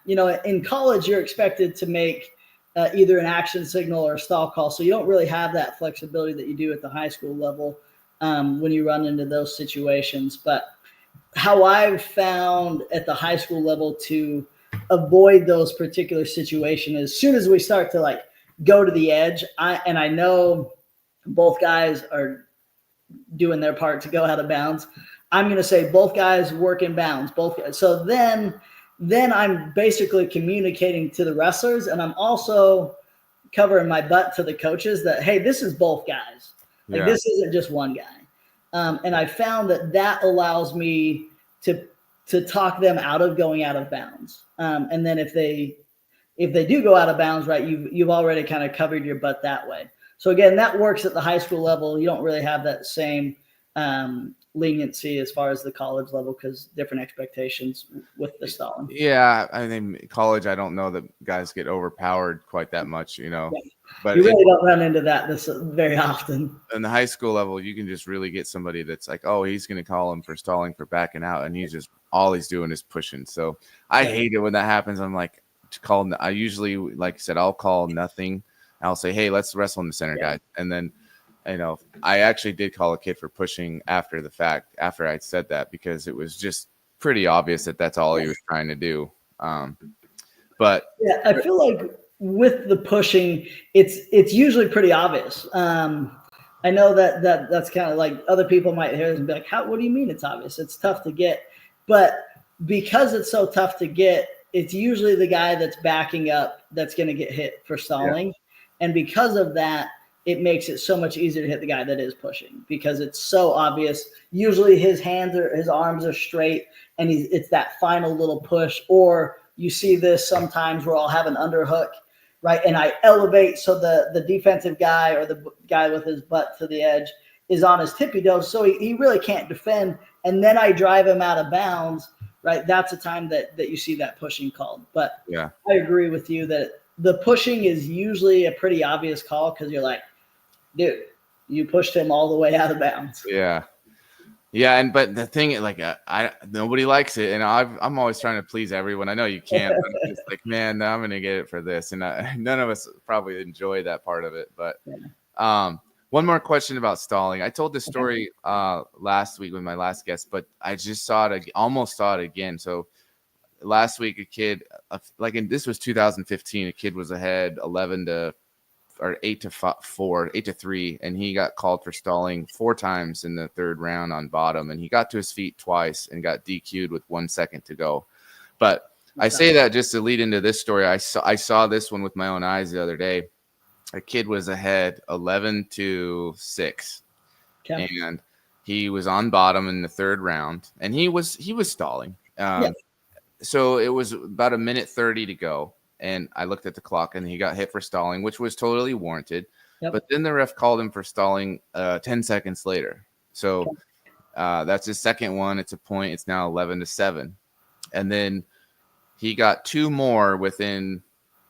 In college, you're expected to make either an action signal or a stall call. So you don't really have that flexibility that you do at the high school level when you run into those situations. But how I've found at the high school level to avoid those particular situations, as soon as we start to like go to the edge, I know both guys are doing their part to go out of bounds, I'm going to say both guys work in bounds. So then I'm basically communicating to the wrestlers, and I'm also covering my butt to the coaches that, hey, this is both guys. Like, this isn't just one guy. And I found that allows me to talk them out of going out of bounds. And then if they do go out of bounds, right, you've already kind of covered your butt that way. So again, that works at the high school level. You don't really have that same leniency as far as the college level, because different expectations with the stalling. Yeah, I mean, college, I don't know that guys get overpowered quite that much, But you really don't run into that this very often. In the high school level, you can just really get somebody that's like, oh, he's going to call him for stalling, for backing out, and all he's doing is pushing. So I hate it when that happens. I'm like, I usually, like I said, I'll call nothing. I'll say, hey, let's wrestle in the center, guys. And then, I actually did call a kid for pushing after the fact, after I said that, because it was just pretty obvious that that's all he was trying to do. But yeah, I feel like with the pushing, it's usually pretty obvious. I know that's kind of like, other people might hear this and be like, what do you mean it's obvious? It's tough to get. But because it's so tough to get, it's usually the guy that's backing up that's going to get hit for stalling. Yeah. And because of that, it makes it so much easier to hit the guy that is pushing, because it's so obvious. Usually his arms are straight, and it's that final little push, or you see this sometimes where I'll have an underhook, right? And I elevate so the defensive guy or the guy with his butt to the edge is on his tippy toes, so he really can't defend. And then I drive him out of bounds, right? That's a time that you see that pushing called. But Yeah, I agree with you that the pushing is usually a pretty obvious call because you're like, dude, you pushed him all the way out of bounds. yeah. Yeah, but the thing, like, nobody likes it, and I'm always trying to please everyone. I know you can't, but I'm just like, man, I'm gonna get it for this, and none of us probably enjoy that part of it. But one more question about stalling. I told this story last week with my last guest, but I just saw it, almost saw it again. So last week, a kid, this was 2015, a kid was ahead 8-3, and he got called for stalling 4 times in the third round on bottom, and he got to his feet twice and got DQ'd with 1 second to go. But I say that just to lead into this story. I saw this one with my own eyes the other day. A kid was ahead 11-6, and he was on bottom in the third round, and he was stalling. So it was about 1:30 to go. And I looked at the clock, and he got hit for stalling, which was totally warranted. But then the ref called him for stalling 10 seconds later. So that's his second one. It's a point. It's now 11-7. And then he got 2 more within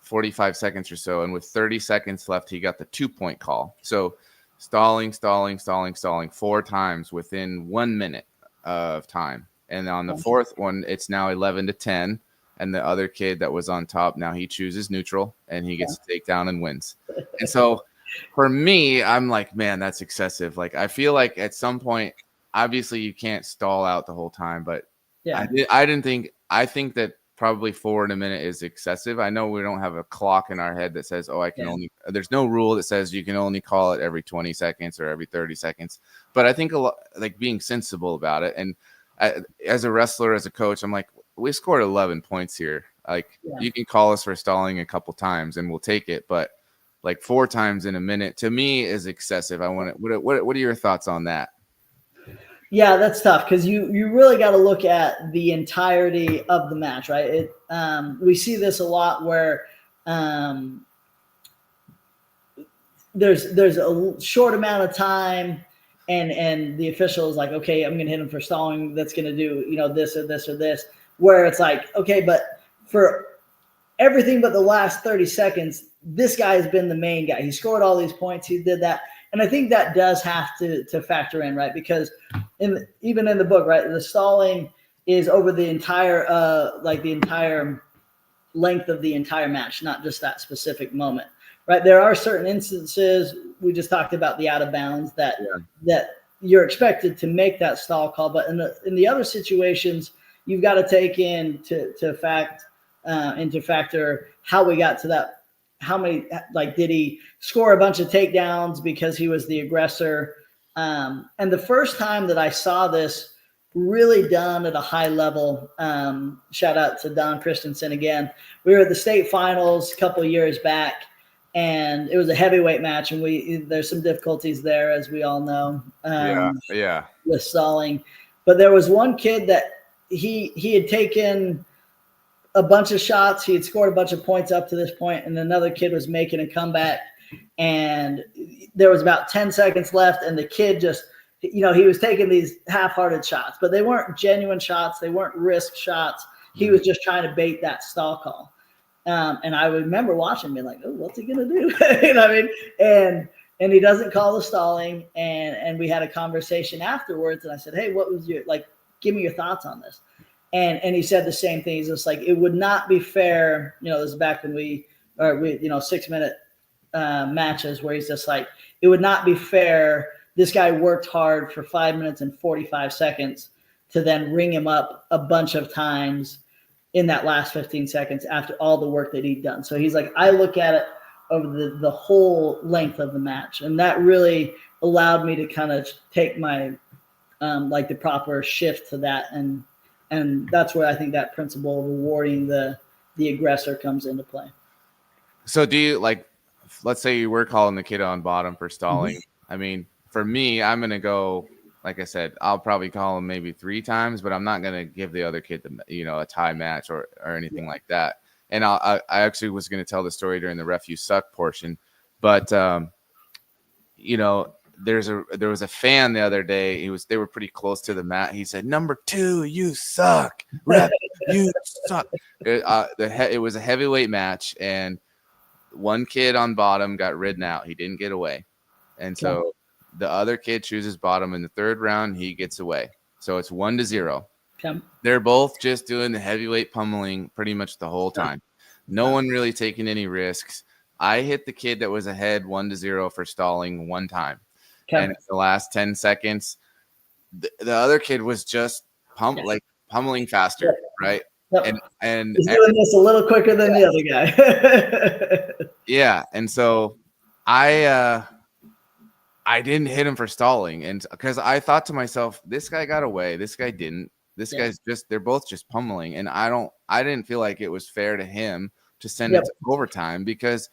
45 seconds or so. And with 30 seconds left, he got the 2-point call. So stalling 4 times within 1 minute of time. And on the fourth one, it's now 11-10. And the other kid that was on top, now he chooses neutral, and he gets to take down and wins. And so for me, I'm like, man, that's excessive. Like, I feel like at some point, obviously you can't stall out the whole time, but I think that probably 4 in a minute is excessive. I know we don't have a clock in our head that says, oh, there's no rule that says you can only call it every 20 seconds or every 30 seconds. But I think like being sensible about it. And as a wrestler, as a coach, I'm like, we scored 11 points here. Like, you can call us for stalling a couple times and we'll take it, but like 4 times in a minute to me is excessive. What are your thoughts on that? Yeah, that's tough because you really got to look at the entirety of the match, right? We see this a lot where there's a short amount of time, and the official is like, okay, I'm going to hit him for stalling. That's going to do this or this or this. Where it's like, okay, but for everything but the last 30 seconds, this guy has been the main guy. He scored all these points. He did that. And I think that does have to factor in, right? Because even in the book, right, the stalling is over the entire the entire length of the entire match, not just that specific moment, right? There are certain instances, we just talked about the out of bounds, that you're expected to make that stall call. But in the other situations, you've got to take into factor how we got to that. How many, did he score a bunch of takedowns because he was the aggressor? And the first time that I saw this really done at a high level, shout out to Don Christensen again. We were at the state finals a couple of years back, and it was a heavyweight match, and there's some difficulties there, as we all know, with stalling. But there was one kid that he had taken a bunch of shots. He had scored a bunch of points up to this point, and another kid was making a comeback, and there was about 10 seconds left, and the kid just, he was taking these half-hearted shots, but they weren't genuine shots. They weren't risk shots. He was just trying to bait that stall call. And I remember watching, being like, oh, what's he going to do? You know what I mean? And he doesn't call the stalling, and we had a conversation afterwards, and I said, hey, what was give me your thoughts on this. And he said the same thing. He's just like, it would not be fair. This is back when we 6-minute matches, where he's just like, it would not be fair. This guy worked hard for 5 minutes and 45 seconds to then ring him up a bunch of times in that last 15 seconds after all the work that he'd done. So he's like, I look at it over the whole length of the match. And that really allowed me to kind of take my, the proper shift to that. And that's where I think that principle of rewarding the aggressor comes into play. So do you, let's say you were calling the kid on bottom for stalling. Mm-hmm. I mean, for me, I'm going to go, like I said, I'll probably call him maybe 3 times, but I'm not going to give the other kid a tie match or anything like that. And I actually was going to tell the story during the ref you suck portion, but there was a fan the other day. They were pretty close to the mat. He said, "Number 2, you suck. Ref, you suck." It was a heavyweight match, and one kid on bottom got ridden out. He didn't get away, and so the other kid chooses bottom in the 3rd round. He gets away, so it's 1-0. They're both just doing the heavyweight pummeling pretty much the whole time. No one really taking any risks. I hit the kid that was ahead 1-0 for stalling one time. And in the last 10 seconds, the other kid was just pummeling faster, right? Yep. And he's doing this a little quicker than the other guy. Yeah, and so I didn't hit him for stalling, and because I thought to myself, this guy got away, this guy didn't. This guy's they're both just pummeling, and I didn't feel like it was fair to him to send it to overtime, because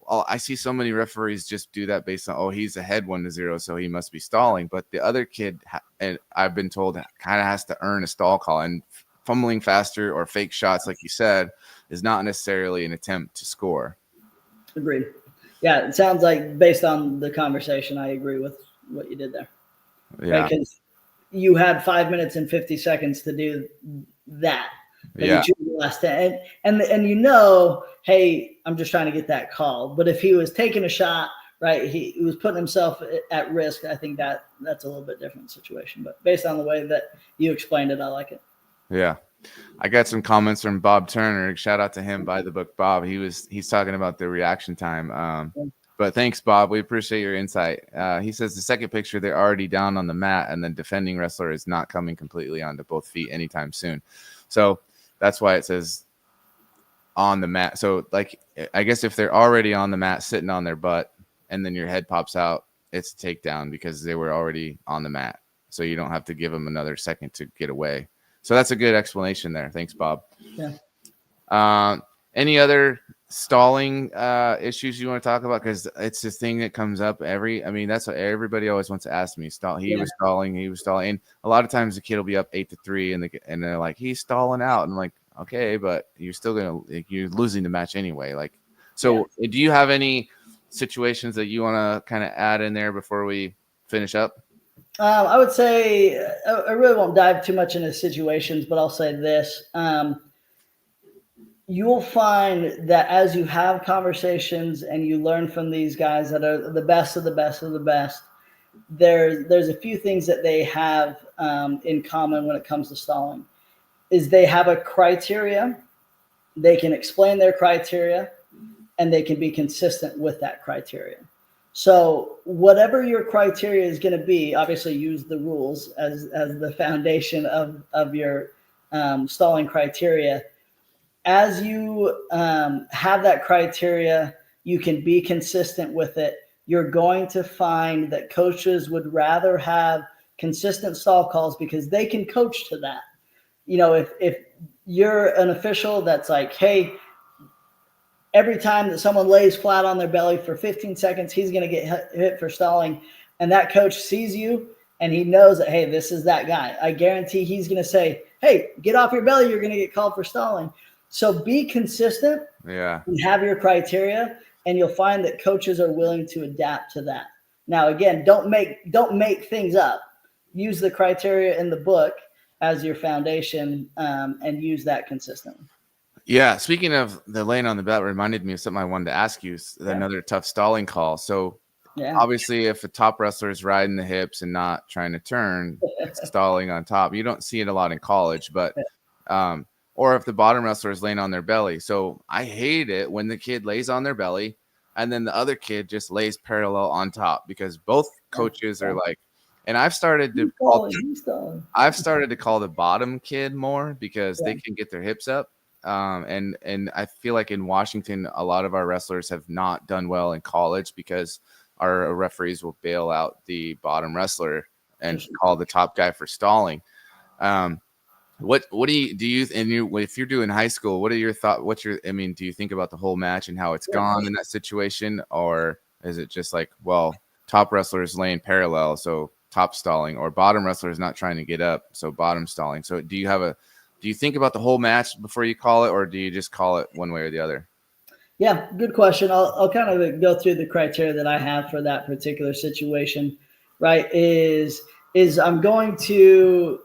I see so many referees just do that based on, he's ahead 1-0, so he must be stalling. But the other kid, and I've been told, kind of has to earn a stall call, and fumbling faster or fake shots, like you said, is not necessarily an attempt to score. Agreed. Yeah, it sounds like, based on the conversation, I agree with what you did there. Yeah. Because you had 5 minutes and 50 seconds to do that. Yeah. You choose the last 10. And hey, I'm just trying to get that call. But if he was taking a shot, right, he was putting himself at risk, I think that's a little bit different situation. But based on the way that you explained it, I like it. Yeah. I got some comments from Bob Turner. Shout out to him, by the book Bob. He's talking about the reaction time. But thanks, Bob. We appreciate your insight. He says the second picture, they're already down on the mat, and the defending wrestler is not coming completely onto both feet anytime soon. So that's why it says on the mat. So, like, I guess if they're already on the mat sitting on their butt and then your head pops out, it's a takedown because they were already on the mat. So you don't have to give them another second to get away. So that's a good explanation there. Thanks, Bob. Yeah. Any other stalling issues you want to talk about? Because it's this thing that comes up that's what everybody always wants to ask me. He was stalling. And a lot of times the kid will be up 8-3 and they're like, he's stalling out. And I'm like, okay, but you're still you're losing the match anyway. Do you have any situations that you want to kind of add in there before we finish up? I would say I really won't dive too much into situations, but I'll say this. You'll find that as you have conversations and you learn from these guys that are the best of the best of the best, there's a few things that they have in common when it comes to stalling. Is they have a criteria, they can explain their criteria, and they can be consistent with that criteria. So whatever your criteria is going to be, obviously use the rules as the foundation of your stalling criteria. As you have that criteria, you can be consistent with it. You're going to find that coaches would rather have consistent stall calls because they can coach to that. If you're an official that's like, hey, every time that someone lays flat on their belly for 15 seconds, he's going to get hit for stalling. And that coach sees you and he knows that, hey, this is that guy. I guarantee he's going to say, hey, get off your belly. You're going to get called for stalling. So be consistent and have your criteria, and you'll find that coaches are willing to adapt to that. Now, again, don't make things up. Use the criteria in the book as your foundation and use that consistently. Yeah. Speaking of the laying on the belt, reminded me of something I wanted to ask you. Another tough stalling call. So obviously if a top wrestler is riding the hips and not trying to turn, it's stalling on top. You don't see it a lot in college, but or if the bottom wrestler is laying on their belly. So I hate it when the kid lays on their belly and then the other kid just lays parallel on top, because both coaches are like, and I've started to call the bottom kid more because they can get their hips up. And I feel like in Washington, a lot of our wrestlers have not done well in college because our referees will bail out the bottom wrestler and call the top guy for stalling. What do you if you're doing high school, what are your thoughts? Do you think about the whole match and how it's gone in that situation? Or is it just like, well, top wrestler is laying parallel, so top stalling, or bottom wrestler is not trying to get up, so bottom stalling. So do you think about the whole match before you call it, or do you just call it one way or the other? Yeah, good question. I'll kind of go through the criteria that I have for that particular situation, right? Is I'm going to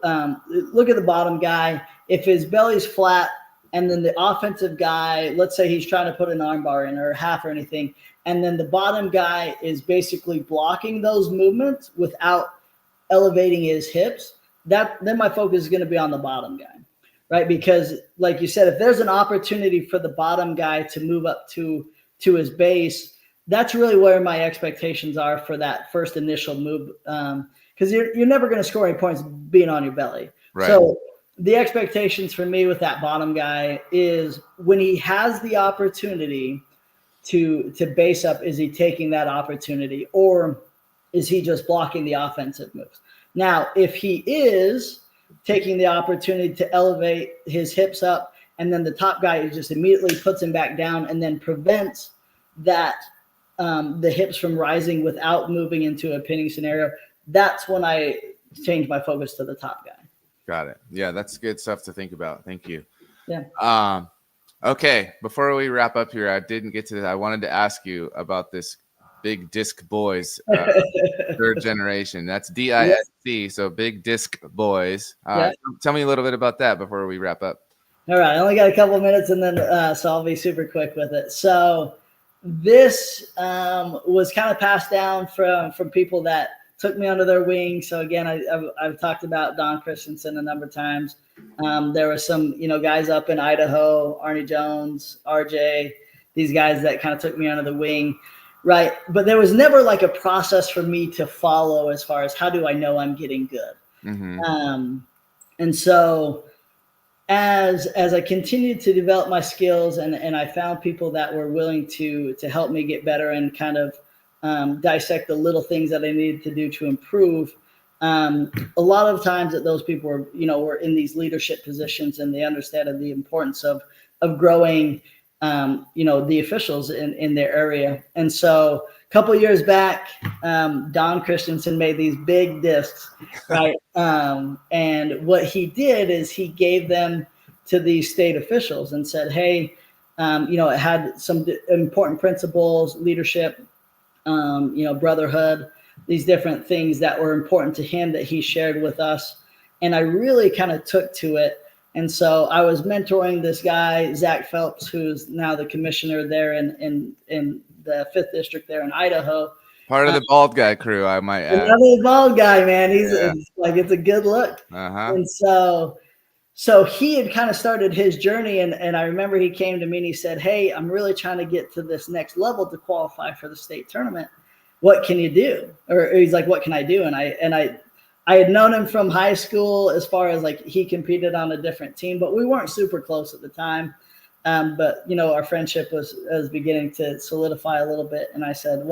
look at the bottom guy. If his belly's flat and then the offensive guy, let's say he's trying to put an arm bar in or a half or anything, and then the bottom guy is basically blocking those movements without elevating his hips, then my focus is going to be on the bottom guy. Right, because like you said, if there's an opportunity for the bottom guy to move up to his base, that's really where my expectations are for that first initial move. Because you're never going to score any points being on your belly. Right. So the expectations for me with that bottom guy is when he has the opportunity to base up, is he taking that opportunity, or is he just blocking the offensive moves? Now, if he is taking the opportunity to elevate his hips up, and then the top guy just immediately puts him back down and then prevents that the hips from rising without moving into a pinning scenario, that's when I change my focus to the top guy. Got it. Yeah, that's good stuff to think about. Thank you. Yeah. Okay, before we wrap up here, I didn't get to this. I wanted to ask you about this Big Disc Boys third generation. That's DISC, so Big Disc Boys. Tell me a little bit about that before we wrap up. All right, I only got a couple of minutes, and then so I'll be super quick with it. So this was kind of passed down from people that took me under their wing. So again, I've talked about Don Christensen a number of times. There were some guys up in Idaho, Arnie Jones, RJ, these guys that kind of took me under the wing. Right. But there was never like a process for me to follow as far as how do I know I'm getting good. Mm-hmm. And so as I continued to develop my skills and I found people that were willing to help me get better and kind of dissect the little things that I needed to do to improve. A lot of times that those people were in these leadership positions, and they understood the importance of growing the officials in their area. And so a couple of years back, Don Christensen made these big discs, right? And what he did is he gave them to these state officials and said, hey, it had some important principles, leadership, brotherhood, these different things that were important to him that he shared with us. And I really kind of took to it. And so I was mentoring this guy, Zach Phelps, who's now the commissioner there in the 5th District there in Idaho. Part of the bald guy crew, I might add. Another bald guy, man. It's a good look. Uh-huh. And so he had kind of started his journey. And I remember he came to me and he said, hey, I'm really trying to get to this next level to qualify for the state tournament. What can you do? Or he's like, what can I do? And I had known him from high school as far as like he competed on a different team, but we weren't super close at the time. But our friendship was beginning to solidify a little bit. And I said,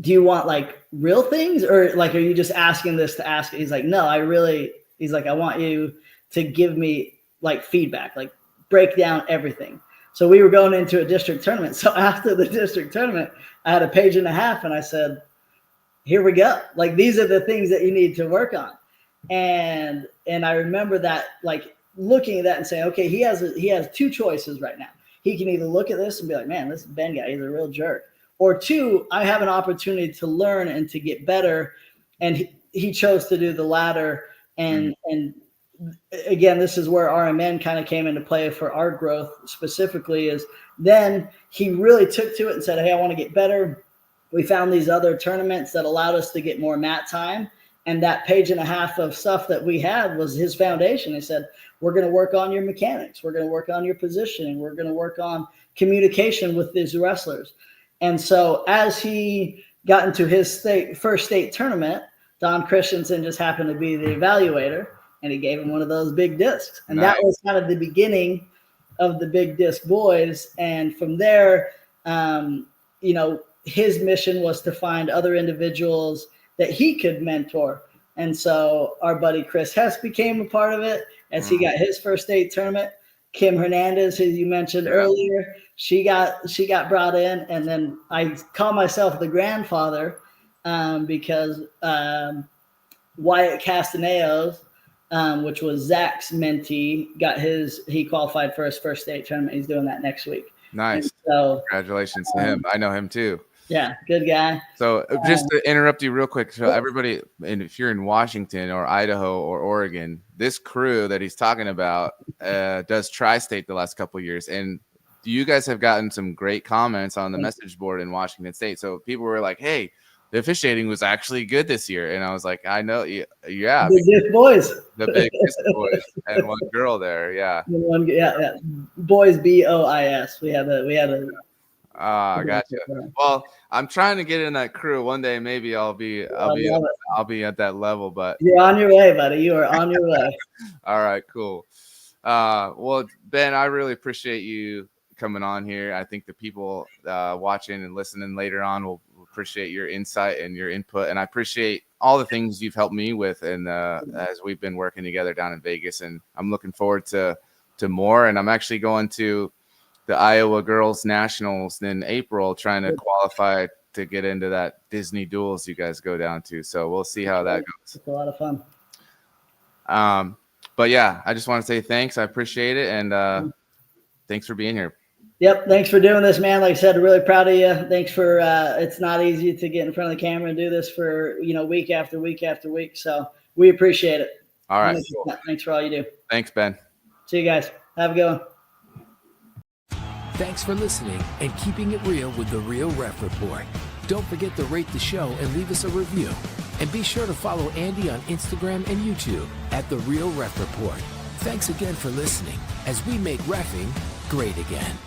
do you want like real things, or like, are you just asking this to ask? He's like, no, he's like, I want you to give me like feedback, like break down everything. So we were going into a district tournament. So after the district tournament, I had a page and a half, and I said, here we go. Like, these are the things that you need to work on. And I remember that, like, looking at that and saying, okay, he has two choices right now. He can either look at this and be like, man, this Ben guy, he's a real jerk. Or two, I have an opportunity to learn and to get better. And he chose to do the latter. And again, this is where RMN kind of came into play for our growth specifically, is then he really took to it and said, hey, I want to get better. We found these other tournaments that allowed us to get more mat time. And that page and a half of stuff that we had was his foundation. He said, we're going to work on your mechanics. We're going to work on your positioning. We're going to work on communication with these wrestlers. And so as he got into his first state tournament, Don Christensen just happened to be the evaluator, and he gave him one of those big discs. And Nice. That was kind of the beginning of the Big Disc Boys. And from there, his mission was to find other individuals that he could mentor. And so our buddy Chris Hess became a part of it as he got his first state tournament. Kim Hernandez, who you mentioned earlier, she got brought in. And then I call myself the grandfather because Wyatt Castaneos, which was Zach's mentee, he qualified for his first state tournament. He's doing that next week. Nice. And so congratulations to him. I know him too. Yeah, good guy. So just to interrupt you real quick, so everybody, and if you're in Washington or Idaho or Oregon, this crew that he's talking about does tri-state the last couple of years, and you guys have gotten some great comments on the message board in Washington State. So people were like, "Hey, the officiating was actually good this year," and I was like, "I know, yeah, the Big boys, the Big boys, and one girl there, yeah, boys, BOIS. We had a. Gotcha. Well, I'm trying to get in that crew one day. Maybe I'll be at that level. But you're on your way, buddy. You are on your way. All right, cool. Well, Ben, I really appreciate you coming on here. I think the people watching and listening later on will appreciate your insight and your input, and I appreciate all the things you've helped me with, and as we've been working together down in Vegas. And I'm looking forward to more. And I'm actually going to the Iowa Girls Nationals in April, trying to qualify to get into that Disney duels you guys go down to. So we'll see how that goes. It's a lot of fun. But yeah, I just want to say thanks. I appreciate it. And thanks for being here. Yep. Thanks for doing this, man. Like I said, really proud of you. Thanks for, it's not easy to get in front of the camera and do this for, week after week after week. So we appreciate it. All right. Thanks for all you do. Thanks, Ben. See you guys. Have a good one. Thanks for listening and keeping it real with The Real Ref Report. Don't forget to rate the show and leave us a review. And be sure to follow Andy on Instagram and YouTube at The Real Ref Report. Thanks again for listening as we make reffing great again.